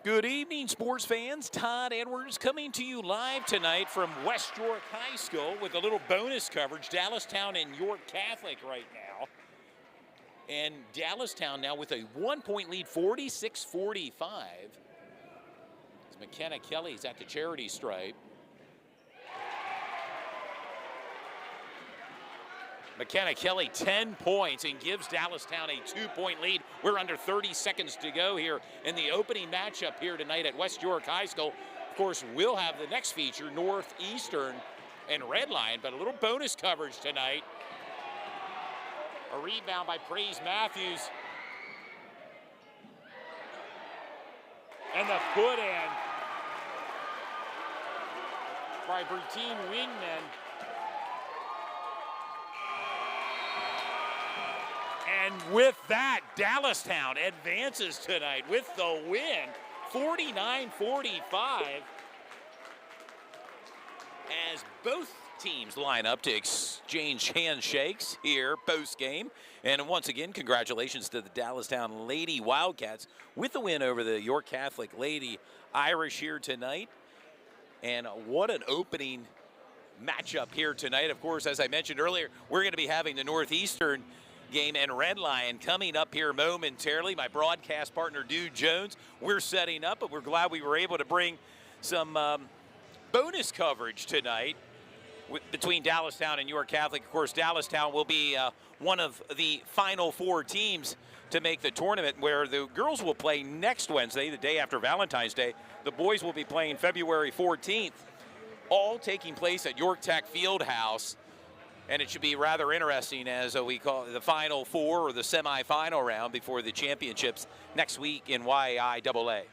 Good evening, sports fans. Todd Edwards coming to you live tonight from West York High School with a little bonus coverage. Dallastown and York Catholic right now. And Dallastown now with a 1-point lead, 46-45. As McKenna Kelly's at the charity stripe. McKenna Kelly 10 points and gives Dallastown a 2-point lead. We're under 30 seconds to go here in the opening matchup here tonight at West York High School. Of course, we'll have the next feature, Northeastern and Red Lion, but a little bonus coverage tonight. A rebound by Praise Matthews. And the put in by Bertine Wingman. And with that, Dallastown advances tonight with the win, 49-45. As both teams line up to exchange handshakes here post-game. And once again, congratulations to the Dallastown Lady Wildcats with the win over the York Catholic Lady Irish here tonight. And what an opening matchup here tonight. Of course, as I mentioned earlier, we're going to be having the Northeastern game and Red Lion coming up here momentarily. My broadcast partner, Dude Jones, we're setting up, but we're glad we were able to bring some bonus coverage tonight between Dallastown and York Catholic. Of course, Dallastown will be one of the final 4 teams to make the tournament, where the girls will play next Wednesday, the day after Valentine's Day. The boys will be playing February 14th, all taking place at York Tech Fieldhouse. And it should be rather interesting as we call it the Final Four or the semifinal round before the championships next week in YAIAA.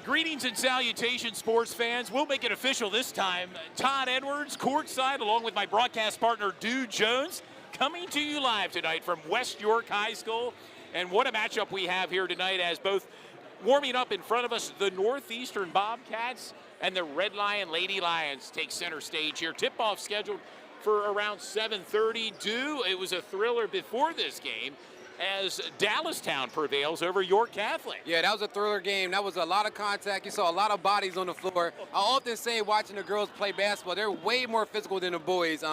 Greetings and salutations, sports fans. We'll make it official this time. Todd Edwards, courtside, along with my broadcast partner, Dude Jones, coming to you live tonight from West York High School. And what a matchup we have here tonight, as both warming up in front of us, the Northeastern Bobcats and the Red Lion Lady Lions take center stage here. Tip-off scheduled for around 7:30 due. It was a thriller before this game, as Dallastown prevails over York Catholic. Yeah, that was a thriller game. That was a lot of contact. You saw a lot of bodies on the floor. I often say, watching the girls play basketball, they're way more physical than the boys.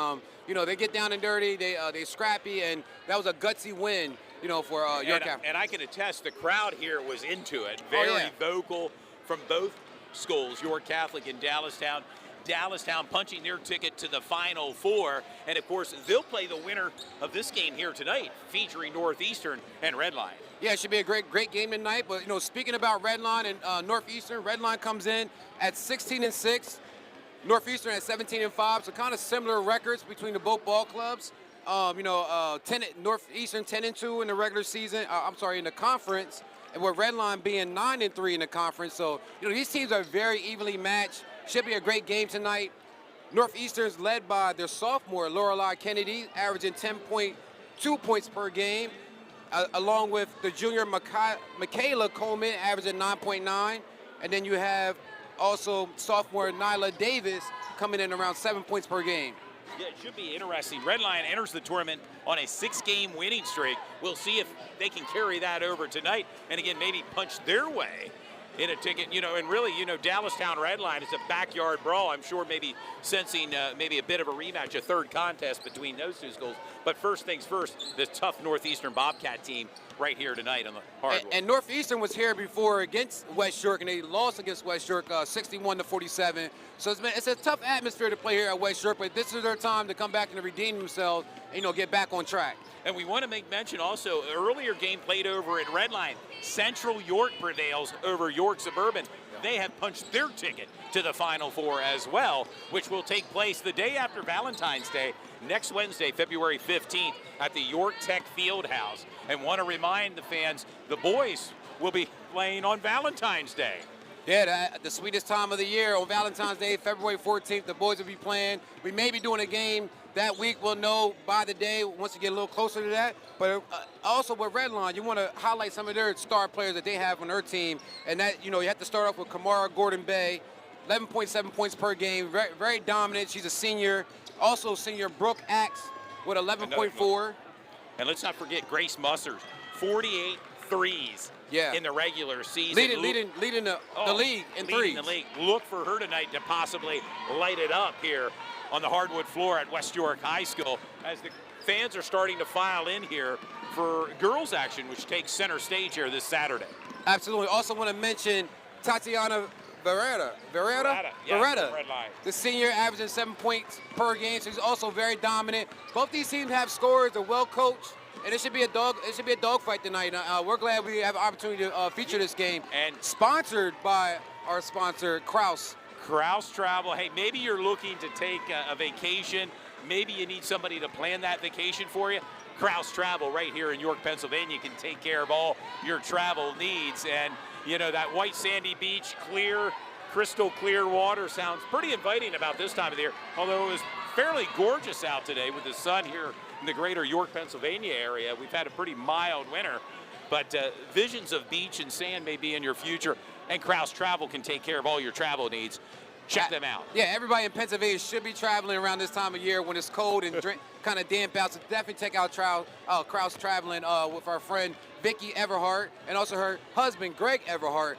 They get down and dirty, they scrappy, and that was a gutsy win, for York Catholic. And I can attest, the crowd here was into it. Very vocal from both schools, York Catholic and Dallastown. Dallastown punching their ticket to the Final Four. And, of course, they'll play the winner of this game here tonight, featuring Northeastern and Red Lion. Yeah, it should be a great game tonight. But, speaking about Red Lion and Northeastern, Red Lion comes in at 16-6. Northeastern at 17-5, so kind of similar records between the both ball clubs. Northeastern 10-2 in the regular season. In the conference, and with Red Lion being 9-3 in the conference. So, these teams are very evenly matched. Should be a great game tonight. Northeastern's led by their sophomore, Lorelei Kennedy, averaging 10.2 points per game, along with the junior, Michaela Coleman, averaging 9.9. And then you have also sophomore Nyla Davis coming in around 7 points per game. Yeah, it should be interesting. Red Lion enters the tournament on a 6-game winning streak. We'll see if they can carry that over tonight and, again, maybe punch their way in a ticket, and really, Dallastown Red Lion is a backyard brawl. I'm sure maybe sensing maybe a bit of a rematch, a third contest between those two schools. But first things first, this tough Northeastern Bobcat team right here tonight on the hardwood. And Northeastern was here before against West York, and they lost against West York 61-47. So it's a tough atmosphere to play here at West York, but this is their time to come back and redeem themselves and, get back on track. And we want to make mention also, earlier game played over at Red Lion. Central York prevails over York Suburban. They have punched their ticket to the Final Four as well, which will take place the day after Valentine's Day, next Wednesday, February 15th, at the York Tech Fieldhouse. And want to remind the fans, the boys will be playing on Valentine's Day. Yeah, the sweetest time of the year on Valentine's Day, February 14th, the boys will be playing. We may be doing a game that week. We'll know by the day once we get a little closer to that. But also with Red Lion, you want to highlight some of their star players that they have on their team. And that, you have to start off with Kamara Gordon-Bay, 11.7 points per game, very, very dominant. She's a senior. Also senior Brooke Axe with 11.4. And let's not forget Grace Mussers, 48 threes. Yeah. In the regular season. Leading the league in threes. The league. Look for her tonight to possibly light it up here on the hardwood floor at West York High School, as the fans are starting to file in here for girls action, which takes center stage here this Saturday. Absolutely. Also want to mention Tatiana Verretta, the senior, averaging 7 points per game. She's also very dominant. Both these teams have scorers. They're well coached. And it should be a dogfight tonight. We're glad we have an opportunity to feature this game. And sponsored by our sponsor, Kraus. Kraus Travel. Hey, maybe you're looking to take a vacation. Maybe you need somebody to plan that vacation for you. Kraus Travel right here in York, Pennsylvania can take care of all your travel needs. And, that white sandy beach, crystal clear water sounds pretty inviting about this time of the year. Although it was fairly gorgeous out today with the sun here in the greater York, Pennsylvania area. We've had a pretty mild winter, but visions of beach and sand may be in your future, and Kraus Travel can take care of all your travel needs. Check them out. Yeah, everybody in Pennsylvania should be traveling around this time of year when it's cold and kind of damp out. So definitely check out Kraus Traveling with our friend Vicky Everhart and also her husband Greg Everhart.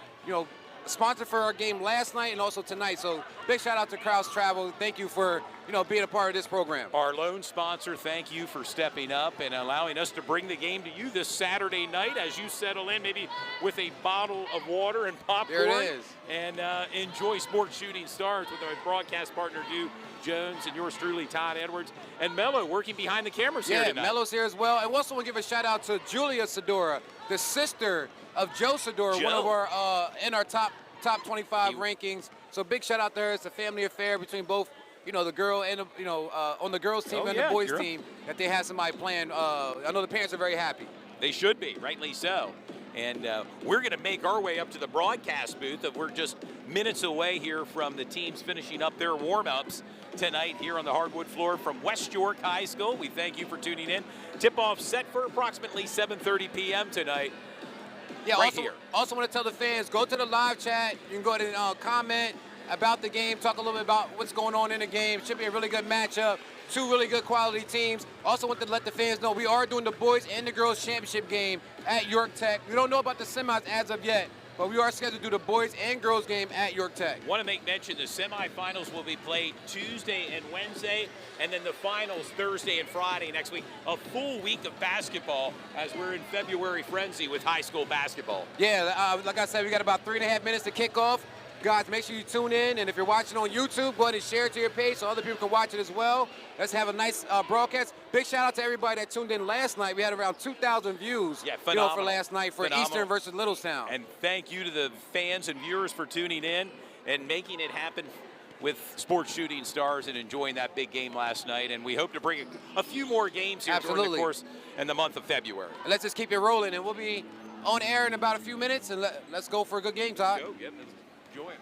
Sponsored for our game last night and also tonight. So big shout out to Kraus Travel. Thank you for being a part of this program. Our lone sponsor, thank you for stepping up and allowing us to bring the game to you this Saturday night as you settle in, maybe with a bottle of water and popcorn. There it is. And enjoy Sports Shooting Stars with our broadcast partner, Duke Jones, and yours truly, Todd Edwards. And Mello working behind the cameras here tonight. Yeah, Mello's here as well. And we also want to give a shout out to Julia Sedora, the sister of Joe Sedora, one of our in our top 25 rankings. So big shout out to her. It's a family affair between both, the girl and on the girls team and the boys team, that they had somebody playing. I know the parents are very happy. They should be, rightly so. And we're going to make our way up to the broadcast booth. We're just minutes away here from the teams finishing up their warm-ups tonight here on the hardwood floor from West York High School. We thank you for tuning in. Tip-off set for approximately 7:30 p.m. tonight. Yeah, right here. Also want to tell the fans, go to the live chat. You can go ahead and comment about the game, talk a little bit about what's going on in the game. Should be a really good matchup. Two really good quality teams. Also want to let the fans know we are doing the boys and the girls championship game at York Tech. We don't know about the semis as of yet, but we are scheduled to do the boys and girls game at York Tech. Want to make mention the semifinals will be played Tuesday and Wednesday, and then the finals Thursday and Friday next week. A full week of basketball as we're in February frenzy with high school basketball. Yeah, like I said, we got about 3.5 minutes to kick off. Guys, make sure you tune in, and if you're watching on YouTube, go ahead and share it to your page so other people can watch it as well. Let's have a nice broadcast. Big shout out to everybody that tuned in last night. We had around 2,000 views for last night for Eastern versus Littlestown. And thank you to the fans and viewers for tuning in and making it happen with Sports Shooting Stars and enjoying that big game last night. And we hope to bring a few more games here during the course in the month of February. Let's just keep it rolling, and we'll be on air in about a few minutes, and let's go for a good game, Todd. Let's go. Yep, let's enjoy it.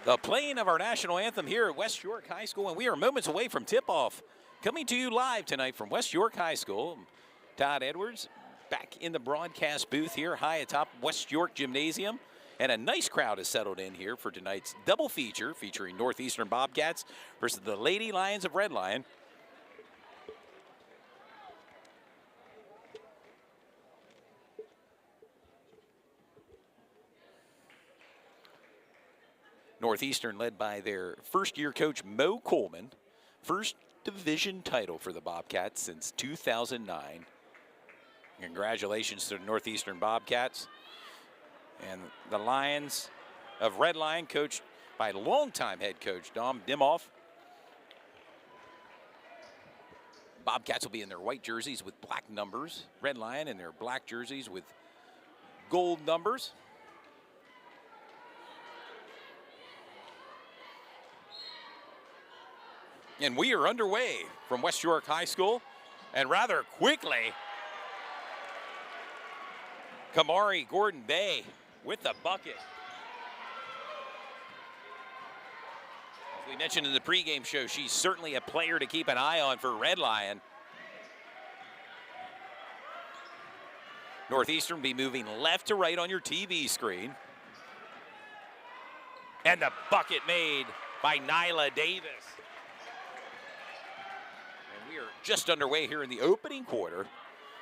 The playing of our national anthem here at West York High School, and we are moments away from tip-off. Coming to you live tonight from West York High School. Todd Edwards back in the broadcast booth here high atop West York Gymnasium. And a nice crowd has settled in here for tonight's double feature featuring Northeastern Bobcats versus the Lady Lions of Red Lion. Northeastern led by their first-year coach, Mo Coleman. First division title for the Bobcats since 2009. Congratulations to the Northeastern Bobcats. And the Lions of Red Lion, coached by longtime head coach Dom Dimoff. Bobcats will be in their white jerseys with black numbers. Red Lion in their black jerseys with gold numbers. And we are underway from West York High School. And rather quickly, Kamari Gordon-Bay with the bucket. As we mentioned in the pregame show, she's certainly a player to keep an eye on for Red Lion. Northeastern be moving left to right on your TV screen. And the bucket made by Nyla Davis. We are just underway here in the opening quarter.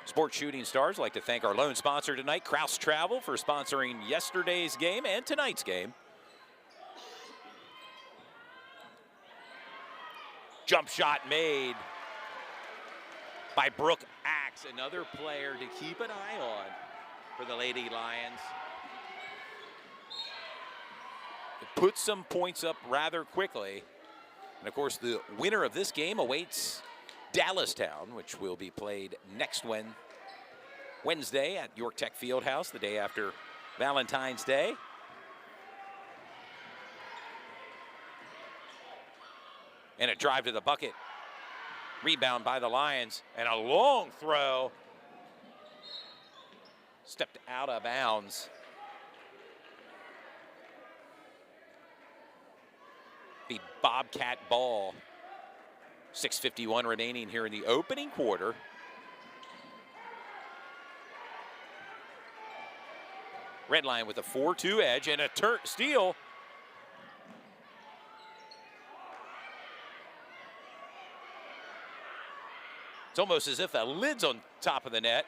Sports Shooting Stars like to thank our lone sponsor tonight, Kraus Travel, for sponsoring yesterday's game and tonight's game. Jump shot made by Brooke Axe, another player to keep an eye on for the Lady Lions. To put some points up rather quickly. And of course, the winner of this game awaits Dallastown, which will be played next Wednesday at York Tech Fieldhouse, the day after Valentine's Day. And a drive to the bucket. Rebound by the Lions, and a long throw. Stepped out of bounds. The Bobcat ball. 6:51 remaining here in the opening quarter. Red Lion with a 4-2 edge and a steal. It's almost as if the lid's on top of the net.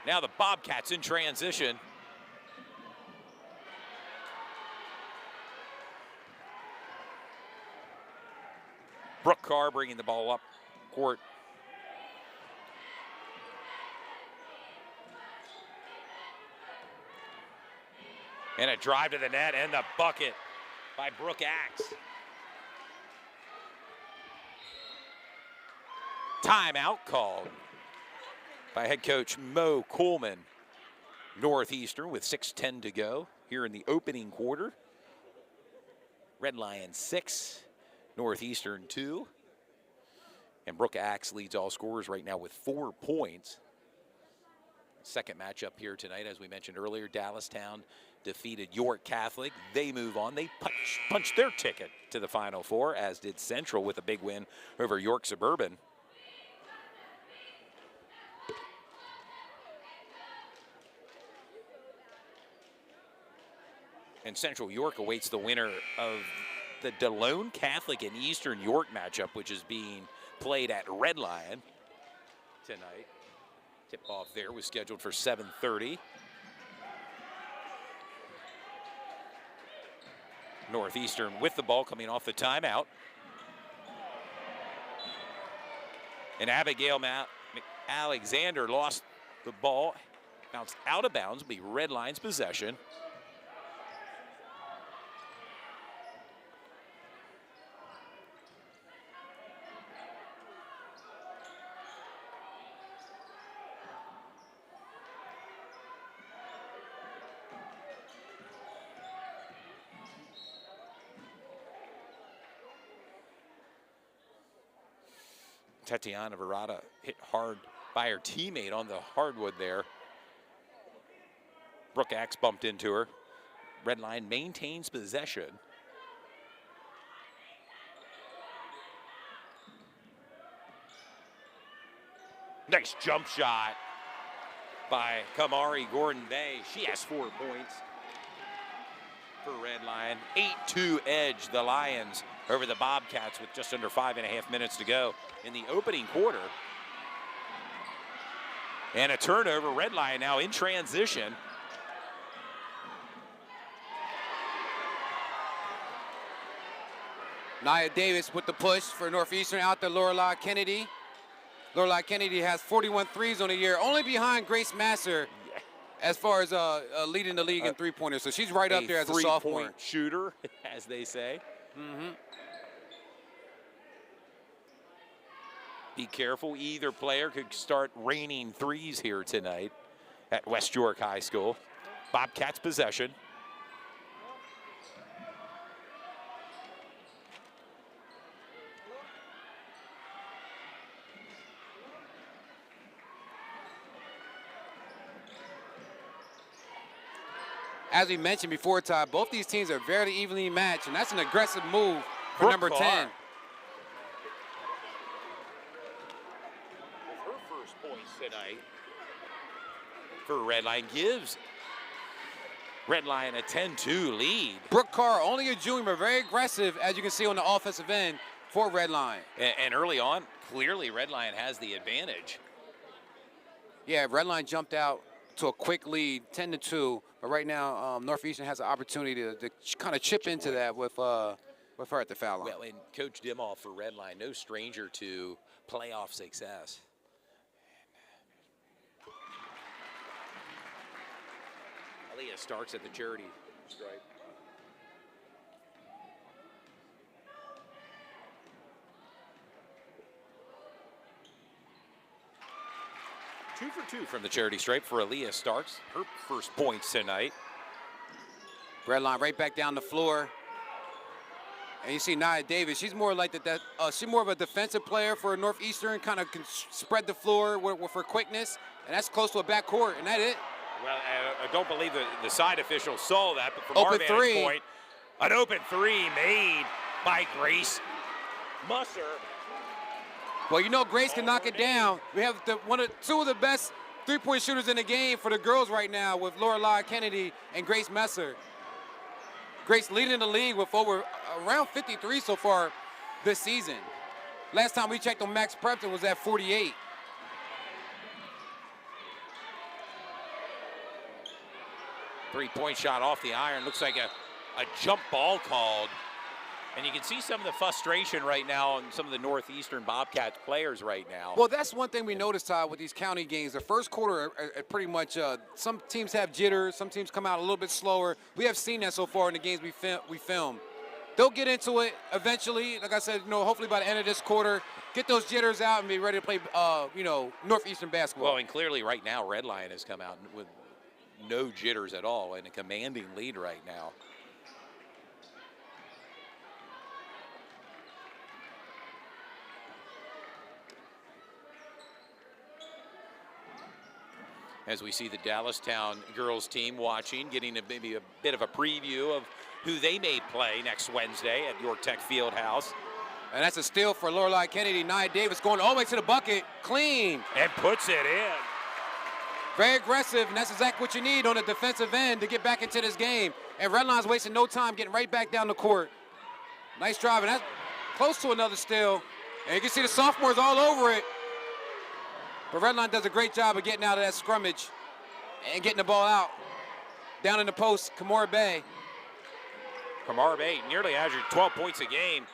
Now the Bobcats in transition. Brooke Carr bringing the ball up court. And a drive to the net and the bucket by Brooke Axe. Timeout called by head coach Mo Coleman. Northeastern with 6:10 to go here in the opening quarter. Red Lion 6. Northeastern 2. And Brooke Axe leads all scorers right now with 4 points. Second matchup here tonight, as we mentioned earlier, Dallastown defeated York Catholic. They move on. They punched their ticket to the Final Four, as did Central with a big win over York Suburban. And Central York awaits the winner of the DeLone Catholic and Eastern York matchup, which is being played at Red Lion tonight. Tip-off there was scheduled for 7:30. Northeastern with the ball coming off the timeout. And Abigail Alexander lost the ball, bounced out of bounds, will be Red Lion's possession. Tatiana Verada hit hard by her teammate on the hardwood there. Brooke Axe bumped into her. Red Lion maintains possession. Nice jump shot by Kamari Gordon-Bay. She has 4 points for Red Lion. 8-2 edge the Lions over the Bobcats with just under 5.5 minutes to go in the opening quarter. And a turnover. Red Lion now in transition. Nia Davis with the push for Northeastern out to Lorelei Kennedy. Lorelei Kennedy has 41 threes on the year, only behind Grace Masser as far as leading the league in three-pointers. So she's right up there as a sophomore. Three-point shooter, as they say. Be careful, either player could start raining threes here tonight at West York High School. Bobcats possession. As we mentioned before, Todd, both these teams are very evenly matched, and that's an aggressive move for number 10. Her first points tonight for Red Lion gives Red Lion a 10-2 lead. Brooke Carr, only a junior, but very aggressive, as you can see on the offensive end for Red Lion. And early on, clearly Red Lion has the advantage. Yeah, Red Lion jumped out to a quick lead, 10-2. But right now, Northeastern has an opportunity to kind of chip into that with her at the foul line. Well, and Coach Dimhoff for Red Lion, no stranger to playoff success. Aaliyah Starks at the charity stripe. Two for two from the charity stripe for Aaliyah Starks. Her first points tonight. Red Lion right back down the floor. And you see Nia Davis. She's more like she's more of a defensive player for Northeastern. Kind of can spread the floor with her quickness, and that's close to a backcourt, and that's it. Well, I don't believe the side officials saw that, but from Open our vantage three. point, an open three made by Grace Musser. Well, you know Grace can knock it down. We have two of the best three-point shooters in the game for the girls right now with Lorelei Kennedy and Grace Messer. Grace leading the league with around 53 so far this season. Last time we checked on Max Prepton was at 48. Three-point shot off the iron. Looks like a jump ball called. And you can see some of the frustration right now on some of the Northeastern Bobcats players right now. Well, that's one thing we noticed, Todd, with these county games. The first quarter are pretty much, some teams have jitters, some teams come out a little bit slower. We have seen that so far in the games we film. They'll get into it eventually. Like I said, hopefully by the end of this quarter, get those jitters out and be ready to play, Northeastern basketball. Well, and clearly right now, Red Lion has come out with no jitters at all and a commanding lead right now. As we see the Dallastown girls team watching, getting maybe a bit of a preview of who they may play next Wednesday at York Tech Fieldhouse. And that's a steal for Lorelei Kennedy. Nia Davis going all the way to the bucket, clean. And puts it in. Very aggressive, and that's exactly what you need on the defensive end to get back into this game. And Red Line's wasting no time getting right back down the court. Nice drive, and that's close to another steal. And you can see the sophomores all over it. But Red Line does a great job of getting out of that scrummage and getting the ball out. Down in the post, Kamora Bay. Kamara Bay nearly averaging 12 points a game.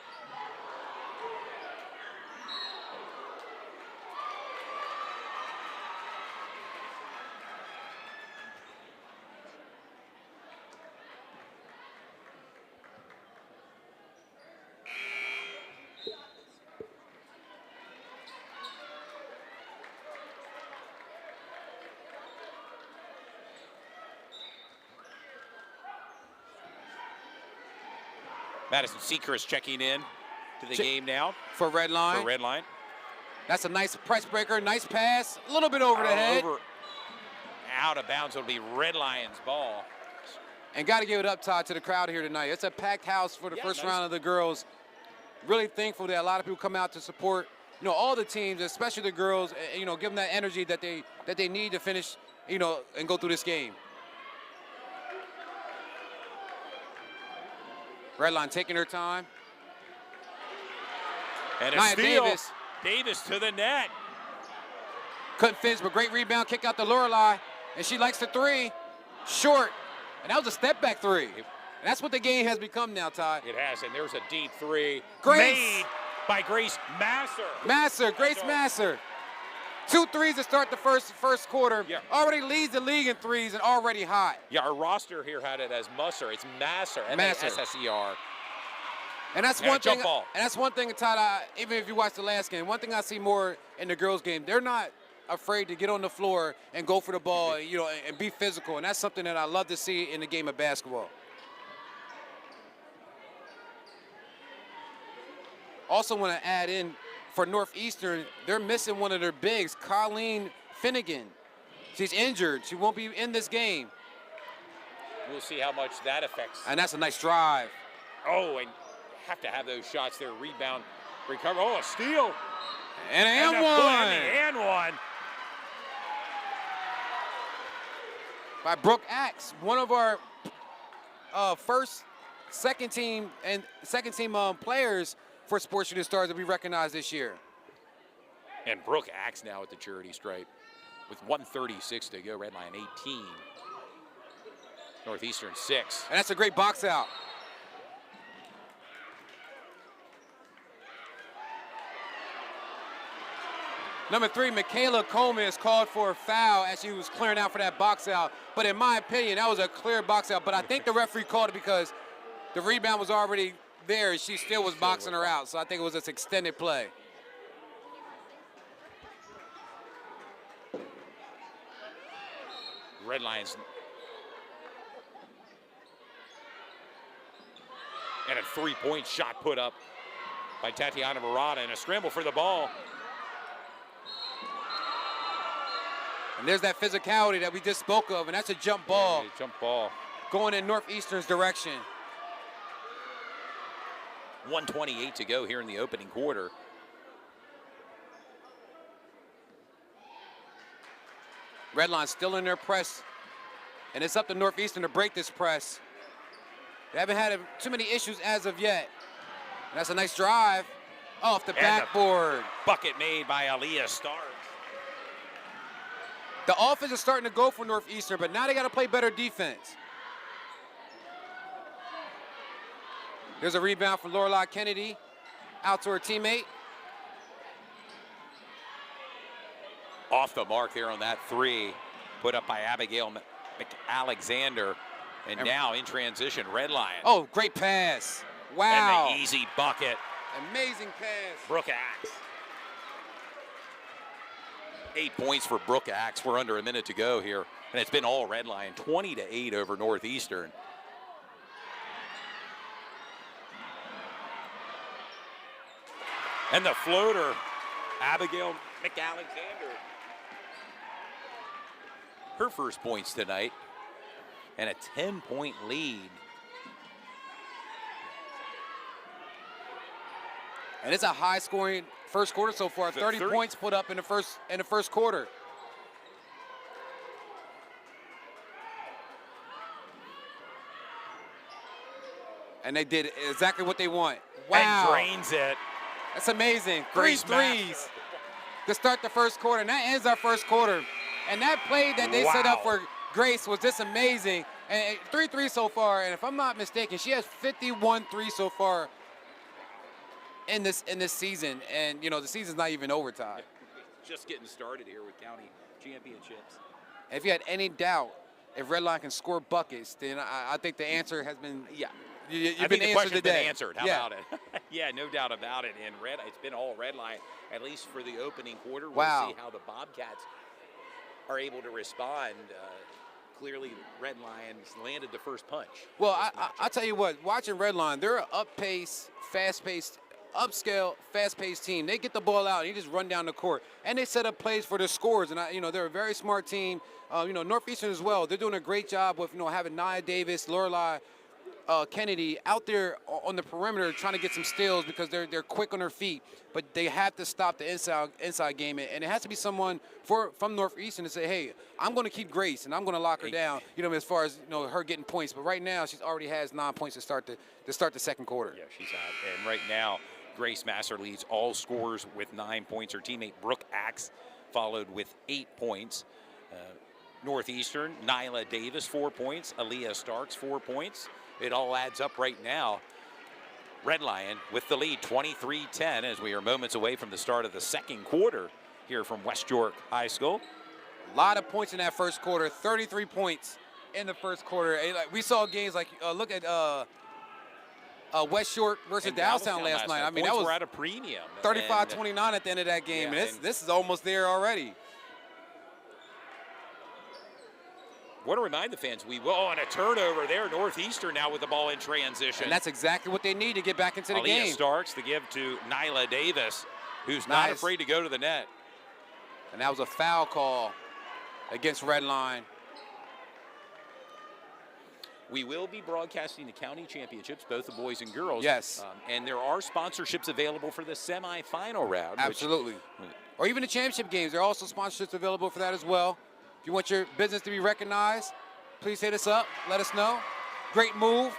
Madison Seacrest checking in to the game now. For Red Line. For Red Line. That's a nice press breaker, nice pass. A little bit over the head. Out of bounds, it'll be Red Lion's ball. And got to give it up, Todd, to the crowd here tonight. It's a packed house for the first round of the girls. Really thankful that a lot of people come out to support all the teams, especially the girls, give them that energy that they need to finish, and go through this game. Redline taking her time. And a Nia steal. Davis. Davis to the net. Couldn't finish, but great rebound, kick out to Lorelei. And she likes the three. Short. And that was a step-back three. And that's what the game has become now, Ty. It has, and there's a deep three. Grace. Made by Grace Masser. Grace Masser. 2 threes to start the first quarter. Yeah. Already leads the league in threes and already hot. Yeah, our roster here had it as Musser. It's Masser, M-A-S-S-E-R. And that's one thing. Ball. And that's one thing, Todd. Even if you watch the last game, one thing I see more in the girls' game, they're not afraid to get on the floor and go for the ball, and be physical. And that's something that I love to see in the game of basketball. Also want to add in for Northeastern, they're missing one of their bigs, Colleen Finnegan. She's injured. She won't be in this game. We'll see how much that affects. And that's a nice drive. Oh, and have to have those shots there. Rebound, recover. Oh, a steal. And one. By Brooke Axe, one of our second team players for Sports Shooting Stars to be recognized this year. And Brooke Axe now at the charity stripe with 1:36 to go. Redline 18. Northeastern 6. And that's a great box out. Number 3, Michaela Coleman is called for a foul as she was clearing out for that box out. But in my opinion, that was a clear box out. But I think the referee called it because the rebound was already there and she still was boxing her out. So I think it was this extended play. Red Lions. And a three-point shot put up by Tatiana Murata and a scramble for the ball. And there's that physicality that we just spoke of, and that's a jump ball. Yeah, jump ball. Going in Northeastern's direction. 1:28 to go here in the opening quarter. Redline still in their press, and it's up to Northeastern to break this press. They haven't had too many issues as of yet. And that's a nice drive off the backboard. Bucket made by Aaliyah Stark. The offense is starting to go for Northeastern, but now they got to play better defense. There's a rebound from Lorelei Kennedy out to her teammate. Off the mark there on that three, put up by Abigail Alexander. And now in transition, Red Lion. Oh, great pass. Wow. And the easy bucket. Amazing pass. Brooke Axe. 8 points for Brooke Axe. We're under a minute to go here. And it's been all Red Lion, 20-8 over Northeastern. And the floater, Abigail McAlexander. Her first points tonight. And a 10-point lead. And it's a high-scoring first quarter so far. 30 points put up in the first quarter. And they did exactly what they want. Wow. And drains it. That's amazing. Grace threes to start the first quarter. And that ends our first quarter. And that play that they set up for Grace was just amazing. And 3 threes so far. And if I'm not mistaken, she has 51 threes so far in this season. And, you know, the season's not even over, Todd. Just getting started here with county championships. If you had any doubt if Redline can score buckets, then I think the answer has been, you've been answered today. Been answered. How about it? Yeah, no doubt about it. And it's been all Redline, at least for the opening quarter. We'll see how the Bobcats are able to respond. Clearly, Red Lions landed the first punch. Well, I'll tell you what, watching Redline, they're an up-pace, fast-paced, upscale, fast-paced team. They get the ball out, and you just run down the court. And they set up plays for their scores. And, they're a very smart team. Northeastern as well. They're doing a great job with, having Nia Davis, Lorelei Kennedy out there on the perimeter trying to get some steals because they're quick on their feet, but they have to stop the inside game, and it has to be someone from Northeastern to say, hey, I'm going to keep Grace and I'm going to lock her down. As far as her getting points, but right now she's already has 9 points to start the second quarter. Yeah, she's out, and right now Grace Masser leads all scorers with 9 points. Her teammate Brooke Axe followed with 8 points. Northeastern, Nyla Davis, 4 points. Aaliyah Starks, 4 points. It all adds up right now. Red Lion with the lead, 23-10, as we are moments away from the start of the second quarter here from West York High School. A lot of points in that first quarter, 33 points in the first quarter. We saw games like, look at West York versus Downtown last night. I mean, that was at a premium. 35-29 at the end of that game. Yeah, and this is almost there already. Want to remind the fans, and a turnover there. Northeastern now with the ball in transition. And that's exactly what they need to get back into the game. Starks to give to Nyla Davis, who's not afraid to go to the net. And that was a foul call against Red Line. We will be broadcasting the county championships, both the boys and girls. Yes. And there are sponsorships available for the semifinal round. Absolutely. Or even the championship games. There are also sponsorships available for that as well. If you want your business to be recognized, please hit us up. Let us know. Great move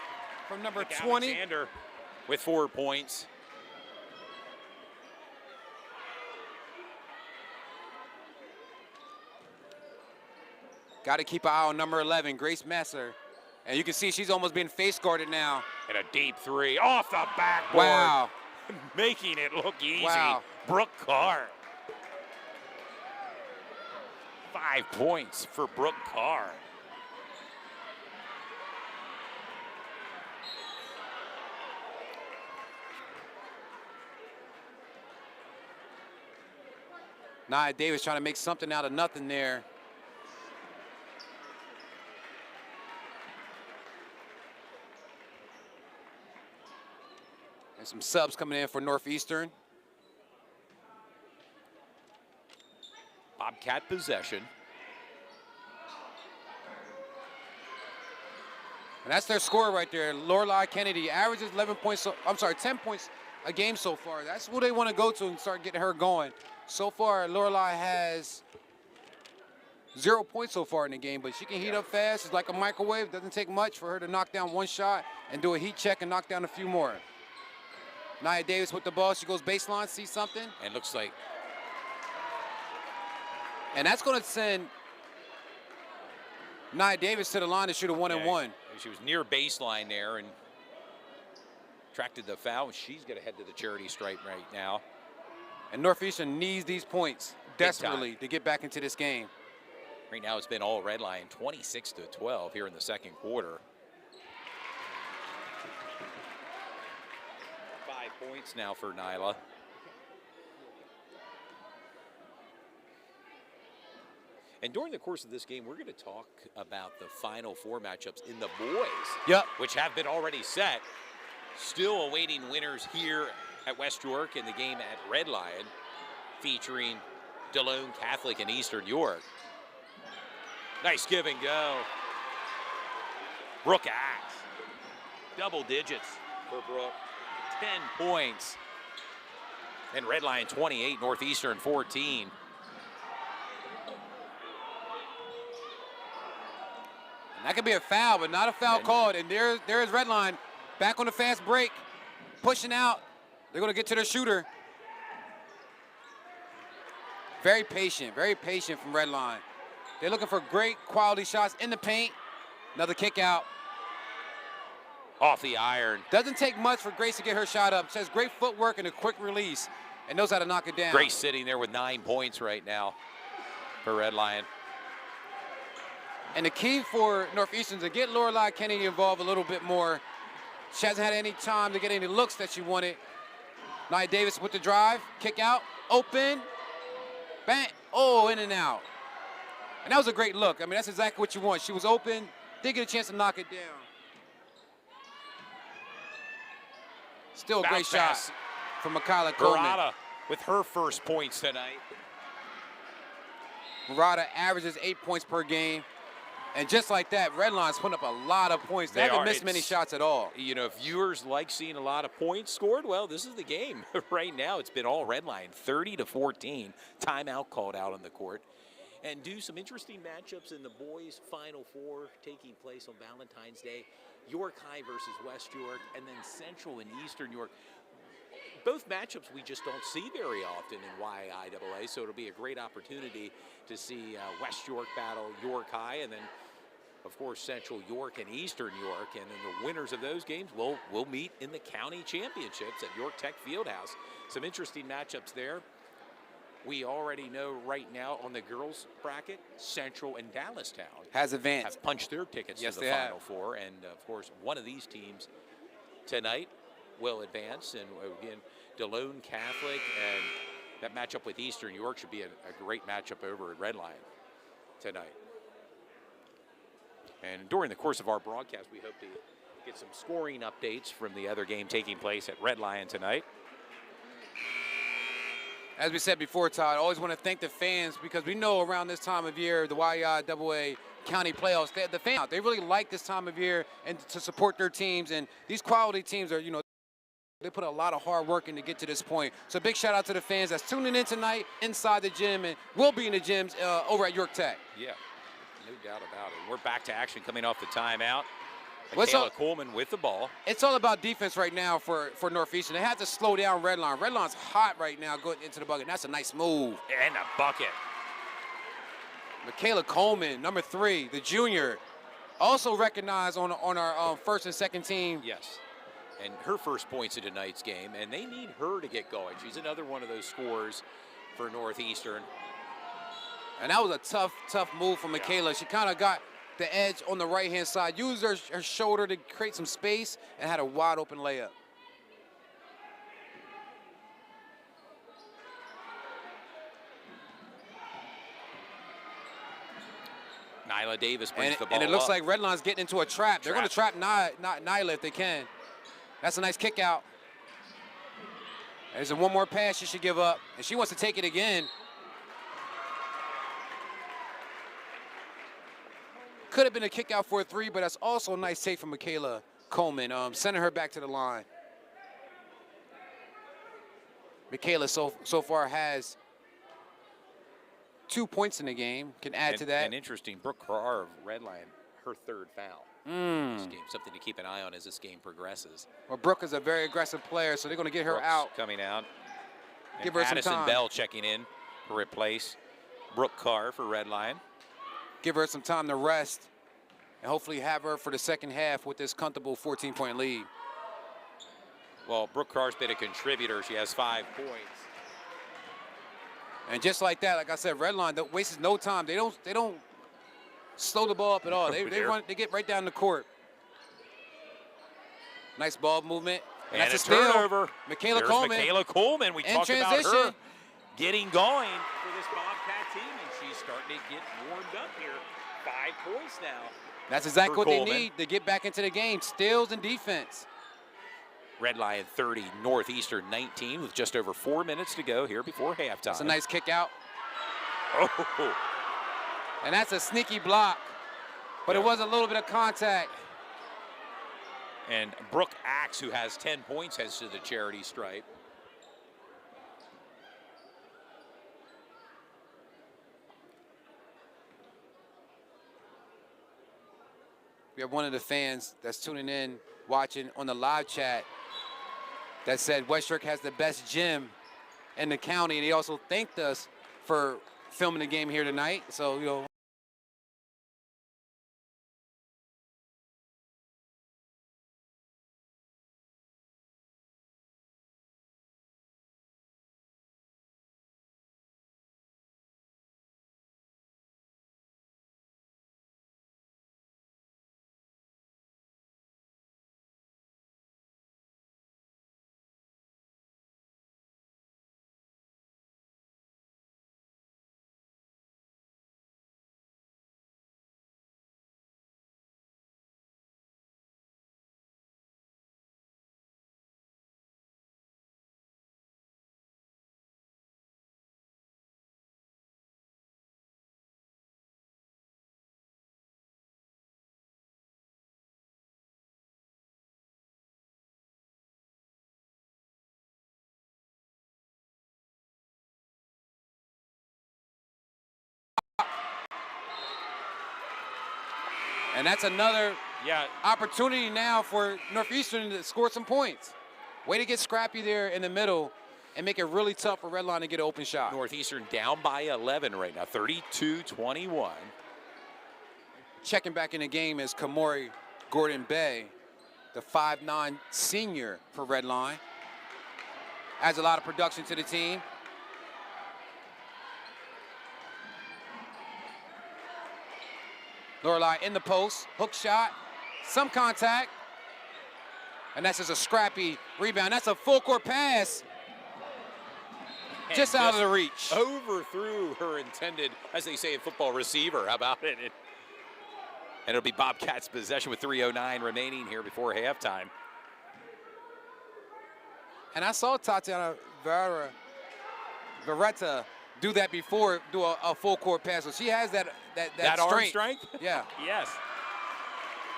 from number 20. Alexander with 4 points. Got to keep an eye on number 11, Grace Masser. And you can see she's almost being face guarded now. And a deep three off the backboard. Wow. Making it look easy. Wow. Brooke Carr. 5 points for Brooke Carr. Nia Davis trying to make something out of nothing there. And some subs coming in for Northeastern. Bobcat possession. And that's their score right there. Lorelei Kennedy averages 10 points a game so far. That's what they want to go to and start getting her going. So far, Lorelei has 0 points so far in the game, but she can heat up fast. It's like a microwave. Doesn't take much for her to knock down one shot and do a heat check and knock down a few more. Nia Davis with the ball. She goes baseline, sees something. And looks like. And that's going to send Nia Davis to the line to shoot a 1-and-1. She was near baseline there and attracted the foul. She's going to head to the charity stripe right now. And Northeastern needs these points desperately to get back into this game. Right now it's been all Red Lion, 26-12 here in the second quarter. 5 points now for Nyla. And during the course of this game, we're going to talk about the Final Four matchups in the boys, which have been already set. Still awaiting winners here at West York in the game at Red Lion, featuring DeLone Catholic and Eastern York. Nice give and go. Brooke Axe, double digits for Brooke, 10 points. And Red Lion 28, Northeastern 14. That could be a foul, but not a foul called. And there's Red Line back on the fast break, pushing out. They're going to get to their shooter. Very patient from Red Line. They're looking for great quality shots in the paint. Another kick out. Off the iron. Doesn't take much for Grace to get her shot up. She has great footwork and a quick release and knows how to knock it down. Grace sitting there with 9 points right now for Red Lion. And the key for Northeastern to get Lorelei Kennedy involved a little bit more. She hasn't had any time to get any looks that she wanted. Nia Davis with the drive, kick out, open, bang, oh, in and out. And that was a great look. I mean, that's exactly what you want. She was open, did get a chance to knock it down. Still a great shot from Michaela Coleman. Murata with her first points tonight. Murata averages 8 points per game. And just like that, Redline's putting up a lot of points. They haven't missed many shots at all. You know, if viewers like seeing a lot of points scored, well, this is the game. Right now, it's been all Redline, 30-14. Timeout called out on the court. And do some interesting matchups in the boys' Final Four taking place on Valentine's Day. York High versus West York, and then Central and Eastern York. Both matchups we just don't see very often in YAIAA, so it'll be a great opportunity to see West York battle York High, and then, of course, Central York and Eastern York. And then the winners of those games will meet in the county championships at York Tech Fieldhouse. Some interesting matchups there. We already know right now on the girls' bracket, Central and Dallastown has advanced, have punched their tickets to the Final Four. And, of course, one of these teams tonight will advance. And, again, DeLone Catholic and that matchup with Eastern York should be a great matchup over at Redline tonight. And during the course of our broadcast, we hope to get some scoring updates from the other game taking place at Redline tonight. As we said before, Todd, I always want to thank the fans, because we know around this time of year, the YAIAA county playoffs, the fans, they really like this time of year and to support their teams. And these quality teams are, you know, they put a lot of hard work in to get to this point. So big shout out to the fans that's tuning in tonight inside the gym and will be in the gyms over at York Tech. Yeah, no doubt about it. We're back to action coming off the timeout. YAIAA Coleman with the ball. It's all about defense right now for Northeastern. They have to slow down Redline. Redline's hot right now going into the bucket. And that's a nice move. And a bucket. YAIAA Coleman, number 3, the junior, also recognized on our first and second team. Yes. And her first points in tonight's game, and they need her to get going. She's another one of those scorers for Northeastern. And that was a tough move from YAIAA. She kind of got the edge on the right-hand side, used her shoulder to create some space, and had a wide-open layup. Nyla Davis brings the ball And it looks up. like Redline's getting into a trap. They're going to trap Nyla if they can. That's a nice kick out. There's one more pass she should give up, and she wants to take it again. Could have been a kick out for a 3, but that's also a nice take from YAIAA Coleman, sending her back to the line. YAIAA so far has 2 points in the game. Can add to that. And interesting, Brooke Carr of Redline, her 3rd foul. This game, something to keep an eye on as this game progresses. Well, Brooke is a very aggressive player, so they're going to get her Brooks out. Coming out. Give her some time. Addison Bell checking in to replace Brooke Carr for Redline. Give her some time to rest and hopefully have her for the second half with this comfortable 14-point lead. Well, Brooke Carr's been a contributor. She has 5 points. And just like that, like I said, Redline wastes no time. They don't slow the ball up at all. They get right down the court. Nice ball movement. And that's a a steal. turnover. YAIAA Coleman. YAIAA Coleman. We talked about her getting going for this Bobcat team, and she's starting to get warmed up here. 5 points now. That's exactly what they need to get back into the game. Steals and defense. Redline 30, Northeastern 19 with just over 4 minutes to go here before halftime. That's a nice kick out. Oh. And that's a sneaky block, but it was a little bit of contact. And Brooke Axe, who has 10 points, heads to the charity stripe. We have one of the fans that's tuning in, watching on the live chat, that said West York has the best gym in the county, and he also thanked us for filming the game here tonight. So, you know, And that's another Yeah. opportunity now for Northeastern to score some points. Way to get scrappy there in the middle and make it really tough for Redline to get an open shot. Northeastern down by 11 right now, 32-21. Checking back in the game is Kamori Gordon Bay, the 5'9" senior for Redline. Adds a lot of production to the team. Lorelei in the post, hook shot, some contact. And that's just a scrappy rebound. That's a full court pass. Just out of the reach. Overthrew her intended, as they say in football, receiver. How about it? And it'll be Bobcats' possession with 3:09 remaining here before halftime. And I saw Tatiana Veretta do that before, do a full court pass. So she has that arm strength? Yeah. Yes.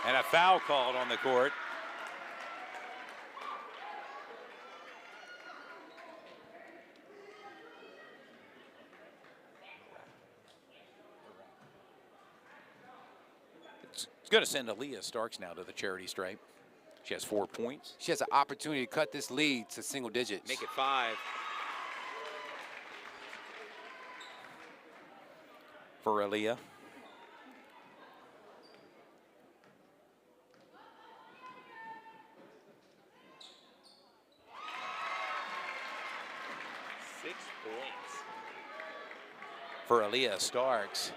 And a foul called on the court. It's going to send Aaliyah Starks now to the charity stripe. She has 4 points. She has an opportunity to cut this lead to single digits. Make it 5. For Aaliyah. For Aaliyah Starks.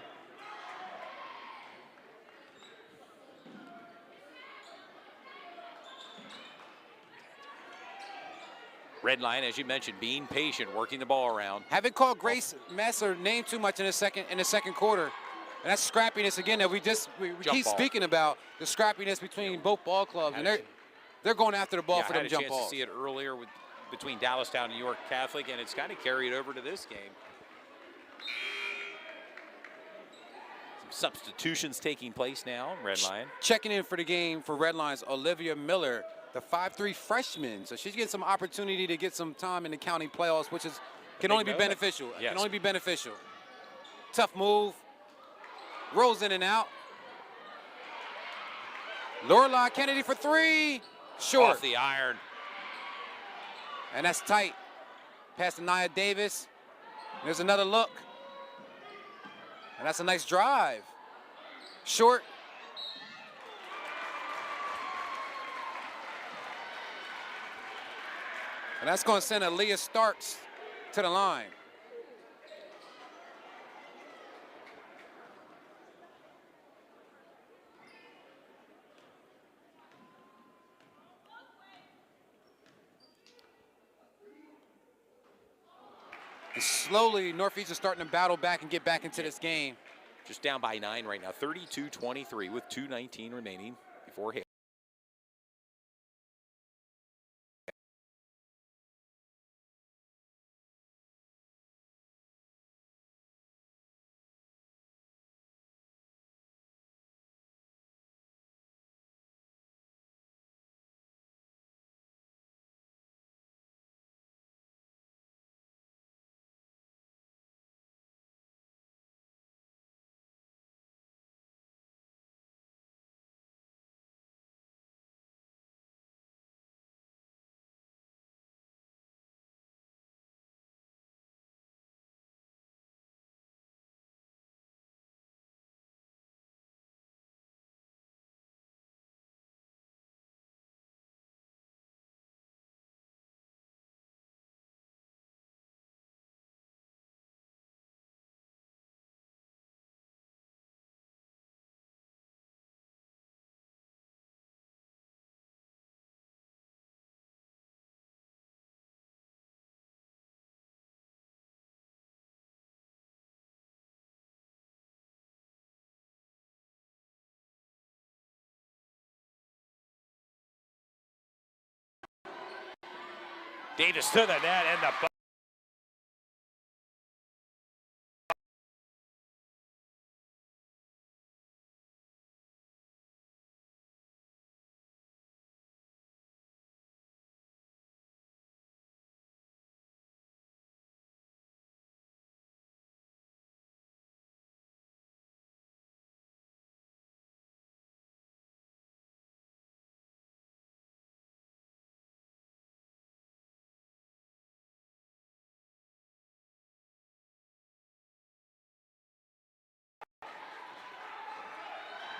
Redline, as you mentioned, being patient, working the ball around. Haven't called Grace Messer name too much in the second quarter. And that's scrappiness again that we keep speaking about, the scrappiness between both ball clubs. And they're going after the ball for them jump balls. I had a chance to see it earlier between Dallastown and York Catholic, and it's kind of carried over to this game. Some substitutions taking place now, Redline. Checking in for the game for Redline's Olivia Miller, the 5'3" freshman. So she's getting some opportunity to get some time in the county playoffs, which can only be beneficial. Yes. Can only be beneficial. Tough move. Rolls in and out. Lorelei Kennedy for 3. Short. Off the iron. And that's tight. Past to Nia Davis. There's another look. And that's a nice drive. Short. And that's going to send Aaliyah Starks to the line. And slowly, Northeastern starting to battle back and get back into this game. Just down by 9 right now, 32-23 with 2:19 remaining before half. Davis to the net and the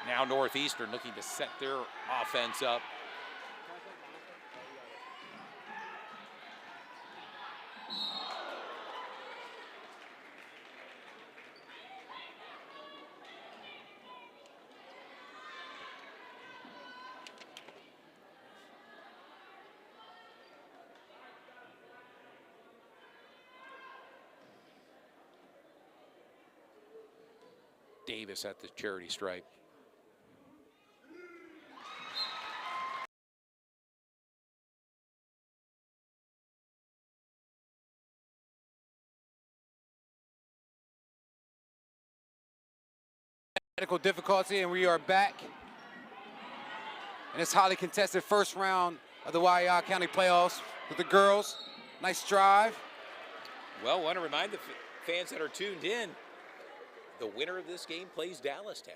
Now Northeastern looking to set their offense up. Davis at the charity stripe. Technical difficulty, and we are back. And it's highly contested first round of the YAIAA County playoffs with the girls. Nice drive. Well, want to remind the fans that are tuned in, the winner of this game plays Dallastown.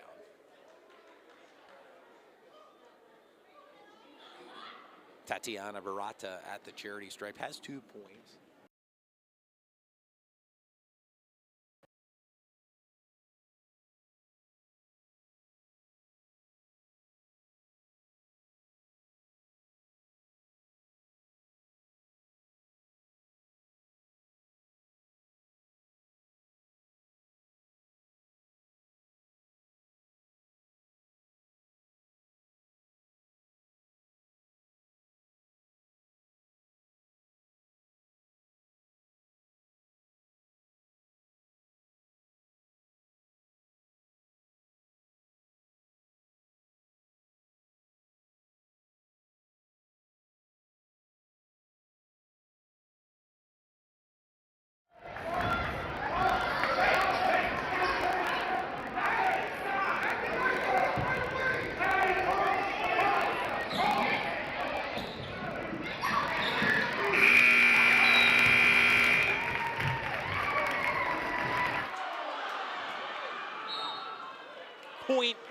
Tatiana Barata at the charity stripe has 2 points.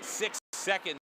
.6 seconds.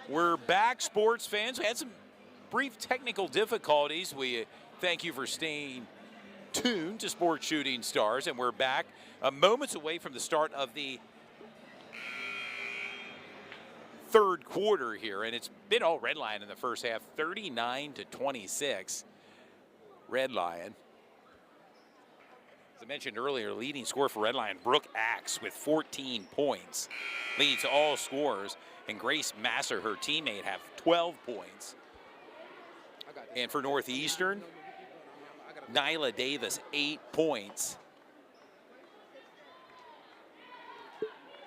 We're back, sports fans. We had some brief technical difficulties. We thank you for staying tuned to Sports Shooting Stars, and we're back moments away from the start of the third quarter here, and it's been all Red Lion in the first half, 39-26. Red Lion. As I mentioned earlier, leading scorer for Red Lion, Brooke Axe, with 14 points, leads all scorers. And Grace Masser, her teammate, have 12 points. And for Northeastern, Nyla Davis, 8 points.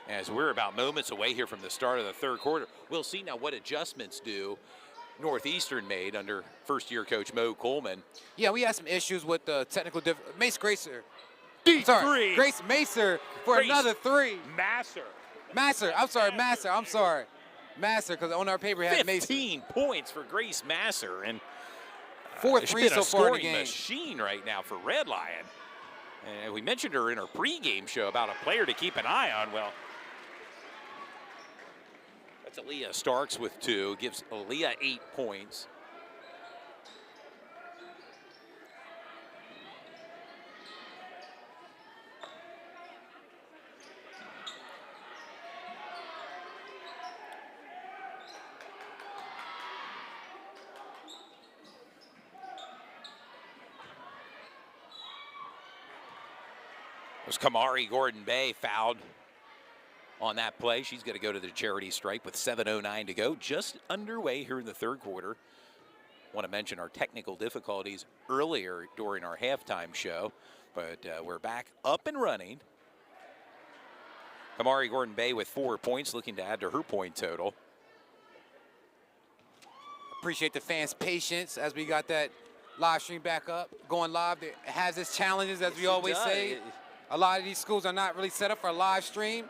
As we're about moments away here from the start of the third quarter, we'll see now what adjustments do Northeastern made under first-year coach Mo Coleman. Yeah, we had some issues with the technical Mace Gracer. Deep three. Grace Macer for another three. Masser, because on our paper had Macer. 15 points for Grace Masser, and 4 3 so far in the game. Machine right now for Red Lion. And we mentioned her in our pregame show about a player to keep an eye on. Well, that's Aaliyah Starks with 2, gives Aaliyah 8 points. It was Kamari Gordon-Bay fouled on that play. She's going to go to the charity stripe with 7:09 to go. Just underway here in the third quarter. Want to mention our technical difficulties earlier during our halftime show, but we're back up and running. Kamari Gordon-Bay with 4 points, looking to add to her point total. Appreciate the fans' patience as we got that live stream back up, going live. It has its challenges, as we always say. A lot of these schools are not really set up for a live stream.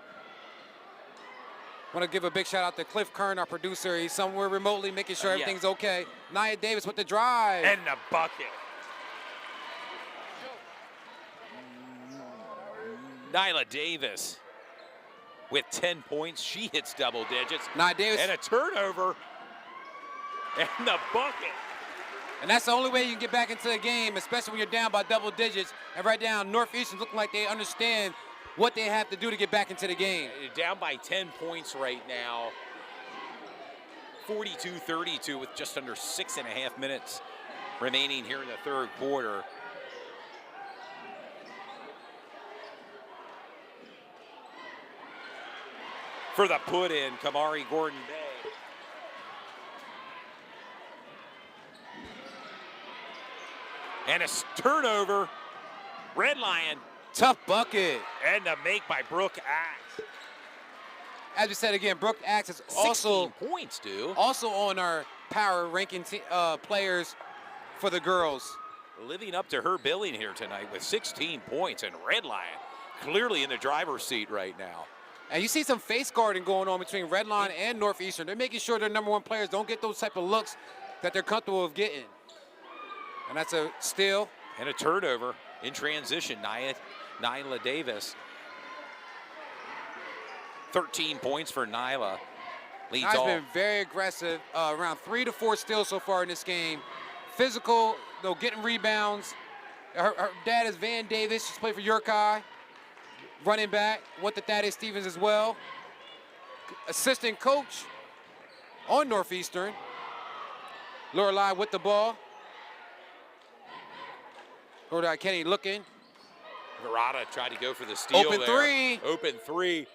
Want to give a big shout out to Cliff Kern, our producer. He's somewhere remotely making sure everything's okay. Nia Davis with the drive. And the bucket. Nyla Davis with 10 points. She hits double digits. Nia Davis. And a turnover. And the bucket. And that's the only way you can get back into the game, especially when you're down by double digits. And right now, Northeastern looking like they understand what they have to do to get back into the game. Down by 10 points right now. 42-32 with just under 6.5 minutes remaining here in the third quarter. For the put-in, Kamari Gordon-Bay. And a turnover. Red Lion. Tough bucket. And the make by Brooke Axe. As we said again, Brooke Axe is also 16 points, dude. Also on our power ranking players for the girls. Living up to her billing here tonight with 16 points, and Red Lion clearly in the driver's seat right now. And you see some face guarding going on between Red Lion and Northeastern. They're making sure their number 1 players don't get those type of looks that they're comfortable with getting. And that's a steal. And a turnover in transition. Nyla Davis. 13 points for Nyla. Leads all. Been very aggressive. Around 3 to 4 steals so far in this game. Physical, though, getting rebounds. Her dad is Van Davis. She's played for YAIAA. Running back. Went to Thaddeus Stevens as well. Assistant coach on Northeastern. Lorelei with the ball. Lorelei Kenny looking. Verada tried to go for the steal. Open there. three. Open three.